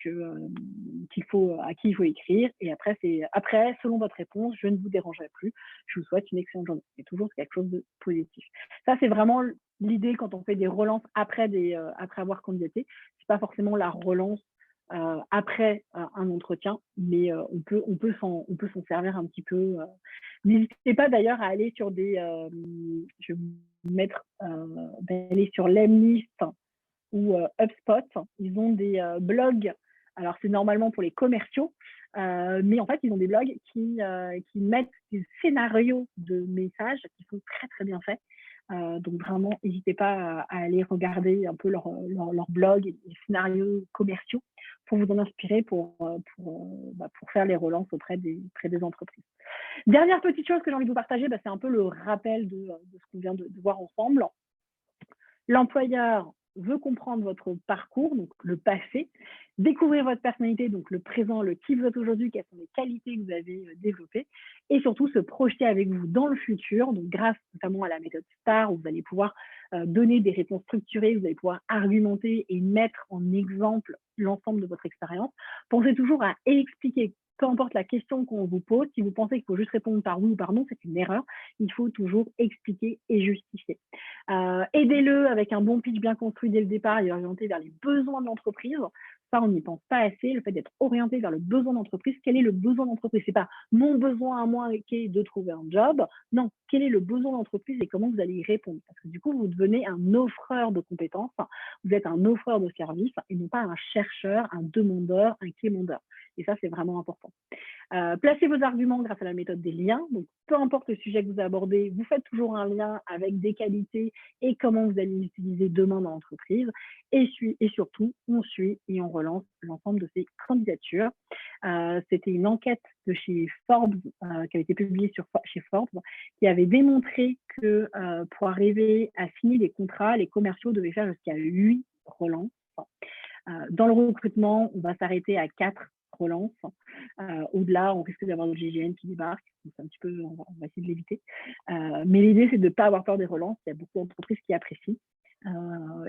qui il faut écrire. Et après, selon votre réponse, je ne vous dérangerai plus. Je vous souhaite une excellente journée. C'est toujours quelque chose de positif. Ça, c'est vraiment l'idée quand on fait des relances après avoir candidaté. C'est pas forcément la relance après un entretien, mais on peut s'en servir un petit peu. N'hésitez pas d'ailleurs à aller sur je vais vous mettre d'aller sur Lemlist ou HubSpot. Ils ont des blogs. Alors c'est normalement pour les commerciaux, mais en fait ils ont des blogs qui mettent des scénarios de messages qui sont très très bien faits. Donc vraiment, n'hésitez pas à aller regarder un peu leur blog et les scénarios commerciaux pour vous en inspirer pour faire les relances auprès des entreprises. Dernière petite chose que j'ai envie de vous partager, c'est un peu le rappel de ce qu'on vient de voir ensemble. L'employeur veut comprendre votre parcours, donc le passé, découvrir votre personnalité, donc le présent, le qui vous êtes aujourd'hui, quelles sont les qualités que vous avez développées, et surtout se projeter avec vous dans le futur, donc grâce notamment à la méthode STAR, où vous allez pouvoir donner des réponses structurées, vous allez pouvoir argumenter et mettre en exemple l'ensemble de votre expérience. Pensez toujours à expliquer. Peu importe la question qu'on vous pose, si vous pensez qu'il faut juste répondre par oui ou par non, c'est une erreur. Il faut toujours expliquer et justifier. Aidez-le avec un bon pitch bien construit dès le départ et orienté vers les besoins de l'entreprise. Ça, on n'y pense pas assez, le fait d'être orienté vers le besoin d'entreprise. Quel est le besoin d'entreprise? C'est pas mon besoin à moi qui est de trouver un job. Non, quel est le besoin d'entreprise et comment vous allez y répondre? Parce que du coup, vous devenez un offreur de compétences, vous êtes un offreur de services et non pas un chercheur, un demandeur, un quémandeur. Et ça, c'est vraiment important. Placez vos arguments grâce à la méthode des liens. Donc, peu importe le sujet que vous abordez, vous faites toujours un lien avec des qualités et comment vous allez l'utiliser demain dans l'entreprise. Et surtout, on suit et on relance l'ensemble de ces candidatures. C'était une enquête de chez Forbes, qui avait été publiée chez Forbes, qui avait démontré que pour arriver à signer des contrats, les commerciaux devaient faire jusqu'à 8 relances. Dans le recrutement, on va s'arrêter à 4 relance. Au-delà, on risque d'avoir le GGN qui débarque. C'est un petit peu, on va essayer de l'éviter. Mais l'idée, c'est de ne pas avoir peur des relances. Il y a beaucoup d'entreprises qui apprécient.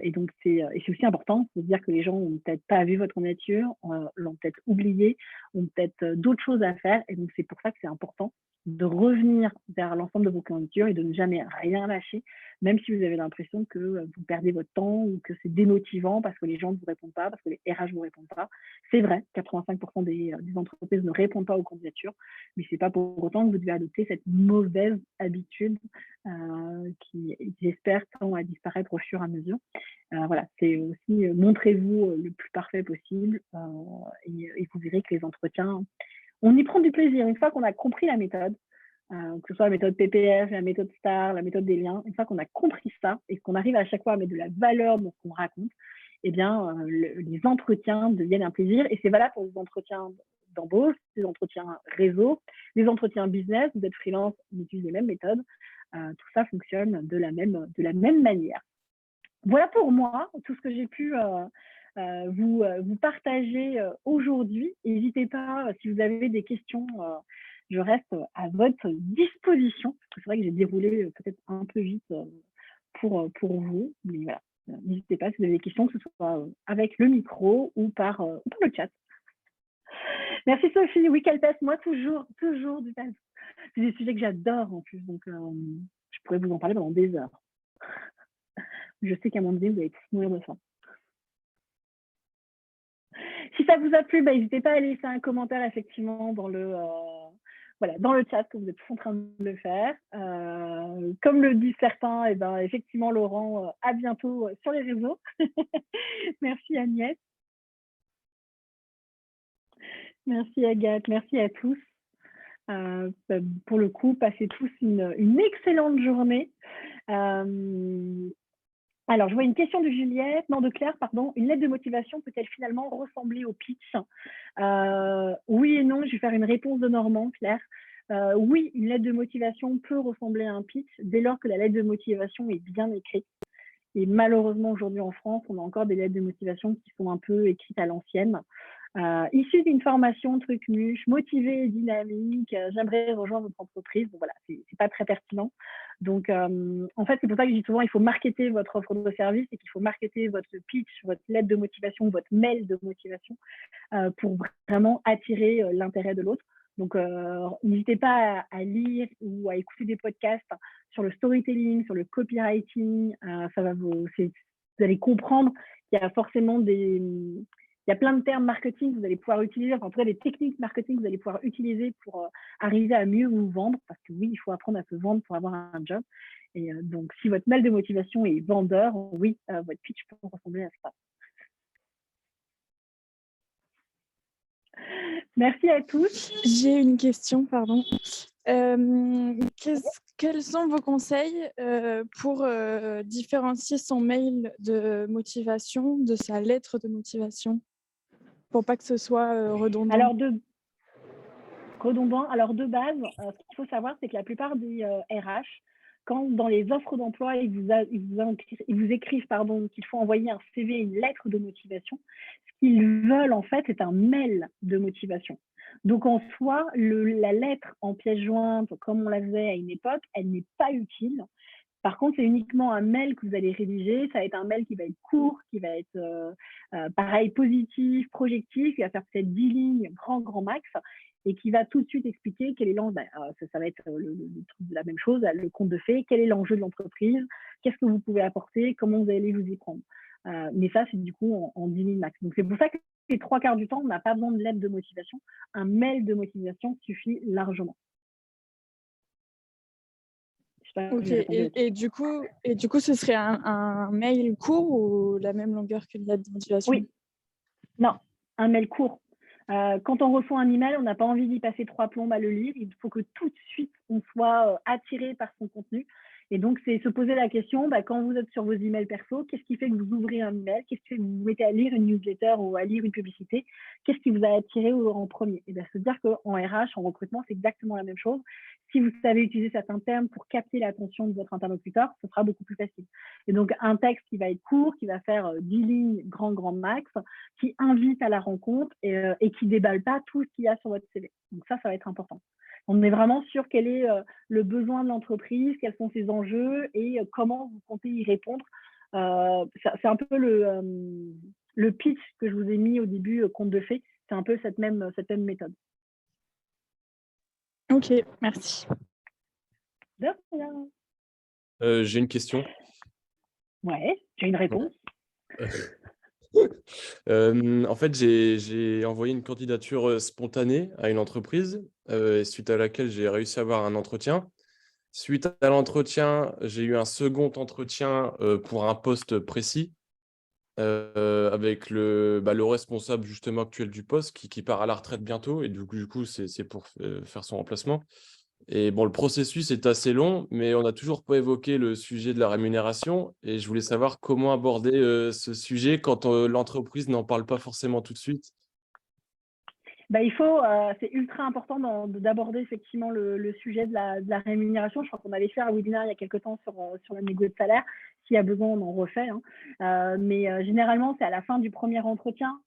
Et donc, c'est aussi important de dire que les gens n'ont peut-être pas vu votre candidature, l'ont peut-être oublié, ont peut-être d'autres choses à faire. Et donc, c'est pour ça que c'est important de revenir vers l'ensemble de vos candidatures et de ne jamais rien lâcher, même si vous avez l'impression que vous perdez votre temps ou que c'est démotivant parce que les gens ne vous répondent pas, parce que les RH ne vous répondent pas. C'est vrai, 85% des entreprises ne répondent pas aux candidatures, mais ce n'est pas pour autant que vous devez adopter cette mauvaise habitude qui, j'espère, tend à disparaître au fur et à mesure. Voilà, c'est aussi montrez-vous le plus parfait possible et vous verrez que les entretiens, on y prend du plaisir. Une fois qu'on a compris la méthode, que ce soit la méthode PPF, la méthode STAR, la méthode des liens, une fois qu'on a compris ça et qu'on arrive à chaque fois à mettre de la valeur dans ce qu'on raconte, eh bien, les entretiens deviennent un plaisir. Et c'est valable pour les entretiens d'embauche, les entretiens réseau, les entretiens business. Vous êtes freelance, vous utilisez les mêmes méthodes. Tout ça fonctionne de la même manière. Voilà pour moi, tout ce que j'ai pu vous partager aujourd'hui. N'hésitez pas, si vous avez des questions, je reste à votre disposition. C'est vrai que j'ai déroulé peut-être un peu vite pour vous, mais voilà. N'hésitez pas si vous avez des questions, que ce soit avec le micro ou par le chat. Merci Sophie. Oui, qu'elle teste. Moi, toujours du test. C'est des sujets que j'adore en plus, donc je pourrais vous en parler pendant des heures. Je sais qu'à un moment donné, vous allez tous mourir de faim. Si ça vous a plu, n'hésitez pas à laisser un commentaire effectivement dans le chat que vous êtes tous en train de le faire. Comme le disent certains, effectivement Laurent, à bientôt sur les réseaux. Merci Agnès. Merci Agathe, merci à tous. Pour le coup, passez tous une excellente journée. Alors, je vois une question de Claire, pardon. Une lettre de motivation peut-elle finalement ressembler au pitch? Oui et non, je vais faire une réponse de Normand, Claire. Oui, une lettre de motivation peut ressembler à un pitch dès lors que la lettre de motivation est bien écrite. Et malheureusement, aujourd'hui en France, on a encore des lettres de motivation qui sont un peu écrites à l'ancienne. Issu d'une formation truc muche, motivé et dynamique, j'aimerais rejoindre votre entreprise. Bon, voilà, c'est pas très pertinent. Donc, en fait, c'est pour ça que je dis souvent, il faut marketer votre offre de service et qu'il faut marketer votre pitch, votre lettre de motivation, votre mail de motivation pour vraiment attirer l'intérêt de l'autre. Donc, n'hésitez pas à lire ou à écouter des podcasts sur le storytelling, sur le copywriting. Vous allez comprendre qu'il y a forcément il y a plein de termes marketing que vous allez pouvoir utiliser, enfin, en tout cas des techniques marketing que vous allez pouvoir utiliser pour arriver à mieux vous vendre, parce que oui, il faut apprendre à se vendre pour avoir un job. Et donc, si votre mail de motivation est vendeur, oui, votre pitch peut ressembler à ça. Merci à tous. J'ai une question, pardon. Quels sont vos conseils pour différencier son mail de motivation de sa lettre de motivation pour pas que ce soit redondant? Alors, de base, ce qu'il faut savoir, c'est que la plupart des RH, quand dans les offres d'emploi, ils vous écrivent qu'il faut envoyer un CV, une lettre de motivation, ce qu'ils veulent en fait, c'est un mail de motivation. Donc en soi, la lettre en pièce jointe, comme on la faisait à une époque, elle n'est pas utile. Par contre, c'est uniquement un mail que vous allez rédiger. Ça va être un mail qui va être court, qui va être pareil, positif, projectif, qui va faire peut-être 10 lignes, grand max, et qui va tout de suite expliquer quel est l'enjeu. Ça va être la même chose, le conte de fées, quel est l'enjeu de l'entreprise, qu'est-ce que vous pouvez apporter, comment vous allez vous y prendre. Mais ça, c'est du coup en 10 lignes max. Donc, c'est pour ça que les 3/4 du temps, on n'a pas besoin de lettre de motivation. Un mail de motivation suffit largement. Ok, et du coup, ce serait un mail court ou la même longueur qu'une lettre de motivation? Oui, non, un mail court. Quand on reçoit un email, on n'a pas envie d'y passer 3 plombes à le lire. Il faut que tout de suite, on soit attiré par son contenu. Et donc, c'est se poser la question, quand vous êtes sur vos emails perso, qu'est-ce qui fait que vous ouvrez un email? Qu'est-ce qui fait que vous vous mettez à lire une newsletter ou à lire une publicité? Qu'est-ce qui vous a attiré en premier? Et bien, se dire qu'en RH, en recrutement, c'est exactement la même chose. Si vous savez utiliser certains termes pour capter l'attention de votre interlocuteur, ce sera beaucoup plus facile. Et donc, un texte qui va être court, qui va faire 10 lignes grand max, qui invite à la rencontre et qui déballe pas tout ce qu'il y a sur votre CV. Donc ça va être important. On est vraiment sur quel est le besoin de l'entreprise, quels sont ses enjeux et comment vous comptez y répondre. C'est un peu le pitch que je vous ai mis au début, conte de fées. C'est un peu cette même méthode. Ok, merci. De rien. J'ai une question. Ouais, j'ai une réponse. En fait, j'ai envoyé une candidature spontanée à une entreprise, suite à laquelle j'ai réussi à avoir un entretien. Suite à l'entretien, j'ai eu un second entretien pour un poste précis avec le responsable justement actuel du poste qui part à la retraite bientôt. Et du coup, c'est pour faire son remplacement. Et bon, le processus est assez long, mais on n'a toujours pas évoqué le sujet de la rémunération. Et je voulais savoir comment aborder ce sujet quand l'entreprise n'en parle pas forcément tout de suite. C'est ultra important d'aborder effectivement le sujet de la rémunération. Je crois qu'on avait fait un webinaire il y a quelques temps sur le négo de salaire. S'il y a besoin, on en refait. Mais généralement, c'est à la fin du premier entretien,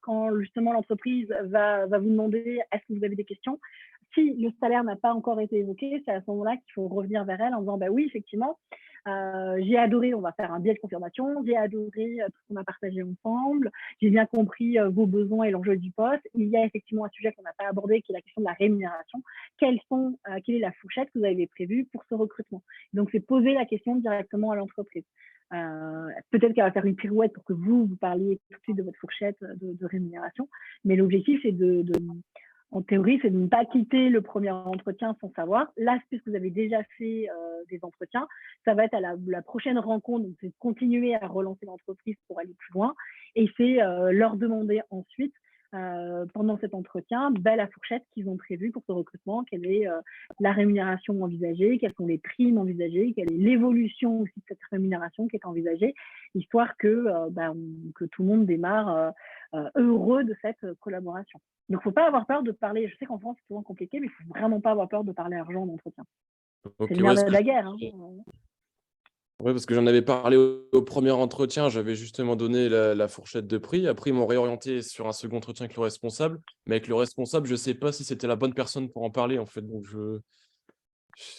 quand justement l'entreprise va vous demander est-ce que vous avez des questions. Si le salaire n'a pas encore été évoqué, c'est à ce moment-là qu'il faut revenir vers elle en disant oui, effectivement, j'ai adoré, on va faire un biais de confirmation, j'ai adoré tout ce qu'on a partagé ensemble, j'ai bien compris vos besoins et l'enjeu du poste. Il y a effectivement un sujet qu'on n'a pas abordé qui est la question de la rémunération. Quelle est la fourchette que vous avez prévue pour ce recrutement? Donc, c'est poser la question directement à l'entreprise. Peut-être qu'elle va faire une pirouette pour que vous parliez tout de suite de votre fourchette de rémunération, mais l'objectif, c'est en théorie, c'est de ne pas quitter le premier entretien sans savoir. Là, puisque vous avez déjà fait des entretiens, ça va être à la prochaine rencontre, donc c'est de continuer à relancer l'entreprise pour aller plus loin. Et c'est leur demander ensuite, pendant cet entretien, la fourchette qu'ils ont prévue pour ce recrutement, quelle est la rémunération envisagée, quelles sont les primes envisagées, quelle est l'évolution aussi de cette rémunération qui est envisagée, histoire que tout le monde démarre heureux de cette collaboration. Donc, il ne faut pas avoir peur de parler. Je sais qu'en France, c'est souvent compliqué, mais il ne faut vraiment pas avoir peur de parler argent en entretien. Okay, c'est le nerf de la guerre. Oui, parce que j'en avais parlé au premier entretien, j'avais justement donné la fourchette de prix. Après, ils m'ont réorienté sur un second entretien avec le responsable. Mais avec le responsable, je ne sais pas si c'était la bonne personne pour en parler, en fait. Donc,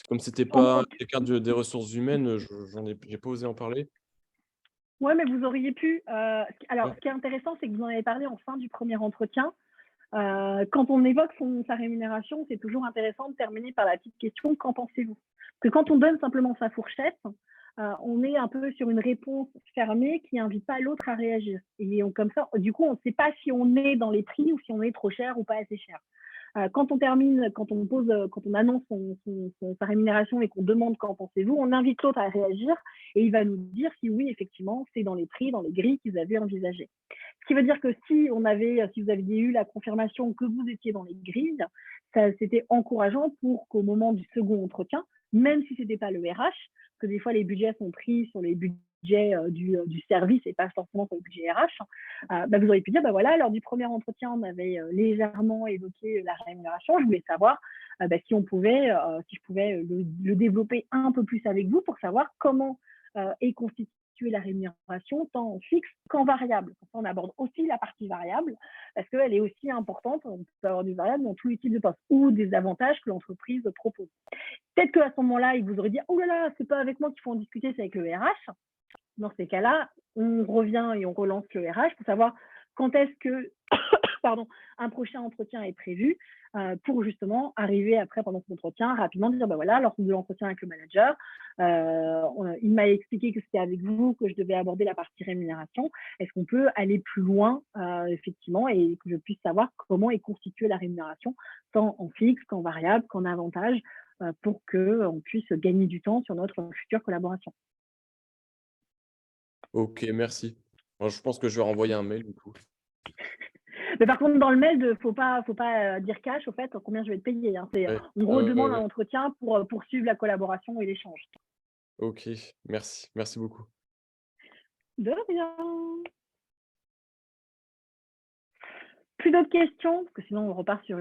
comme ce n'était pas quelqu'un des ressources humaines, je n'ai pas osé en parler. Oui, mais vous auriez pu. Alors, ce qui est intéressant, c'est que vous en avez parlé en fin du premier entretien. Quand on évoque sa rémunération, c'est toujours intéressant de terminer par la petite question « Qu'en pensez-vous » Parce que quand on donne simplement sa fourchette, on est un peu sur une réponse fermée qui n'invite pas l'autre à réagir. Et comme ça, du coup, on ne sait pas si on est dans les prix ou si on est trop cher ou pas assez cher. Quand on annonce sa rémunération et qu'on demande qu'en pensez-vous, on invite l'autre à réagir et il va nous dire si oui, effectivement, c'est dans les prix, dans les grilles qu'ils avaient envisagées. Ce qui veut dire que si vous aviez eu la confirmation que vous étiez dans les grilles, c'était encourageant pour qu'au moment du second entretien, même si ce n'était pas le RH, parce que des fois les budgets sont pris sur les budgets du service et pas forcément sur le budget RH, vous auriez pu dire, lors du premier entretien, on avait légèrement évoqué la rémunération. Je voulais savoir si je pouvais le développer un peu plus avec vous pour savoir comment est constituée la rémunération, tant en fixe qu'en variable. On aborde aussi la partie variable parce qu'elle est aussi importante. On peut avoir du variable dans tous les types de postes ou des avantages que l'entreprise propose. Peut-être qu'à ce moment-là, il vous aurait dit « Oh là là, c'est pas avec moi qu'il faut en discuter, c'est avec le RH ». Dans ces cas-là, on revient et on relance le RH pour savoir quand est-ce que un prochain entretien est prévu pour justement arriver après, pendant cet entretien, rapidement dire, voilà, lors de l'entretien avec le manager, il m'a expliqué que c'était avec vous que je devais aborder la partie rémunération. Est-ce qu'on peut aller plus loin, effectivement, et que je puisse savoir comment est constituée la rémunération, tant en fixe qu'en variable, qu'en avantage, pour qu'on puisse gagner du temps sur notre future collaboration. Ok, merci. Moi, je pense que je vais renvoyer un mail du coup. Mais par contre, dans le mail, il ne faut pas dire cash, au fait, combien je vais te payer. Hein. On redemande un entretien pour poursuivre la collaboration et l'échange. Ok, merci. Merci beaucoup. De rien. Plus d'autres questions, parce que sinon on repart sur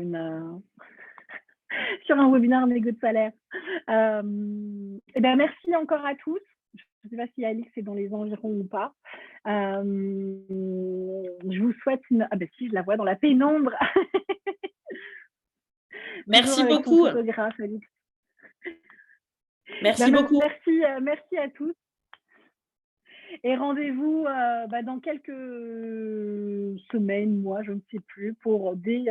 sur un webinaire négo de salaire. Et ben merci encore à tous. Je ne sais pas si Alix est dans les environs ou pas. Je vous souhaite une... Ah ben si, je la vois dans la pénombre. Merci beaucoup. Merci beaucoup. Merci à tous. Et rendez-vous dans quelques semaines, mois, je ne sais plus, pour des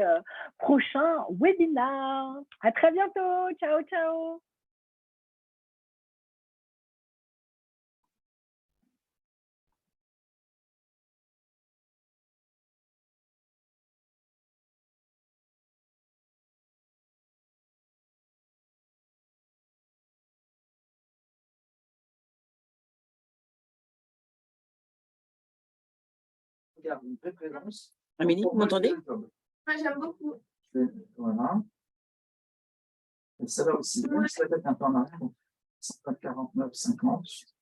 prochains webinaires. À très bientôt. Ciao, ciao. Une vraie présence. Amélie, vous m'entendez? Moi, j'aime beaucoup. Voilà. Et ça va aussi. Ça va être un peu en arrière. 49, 50.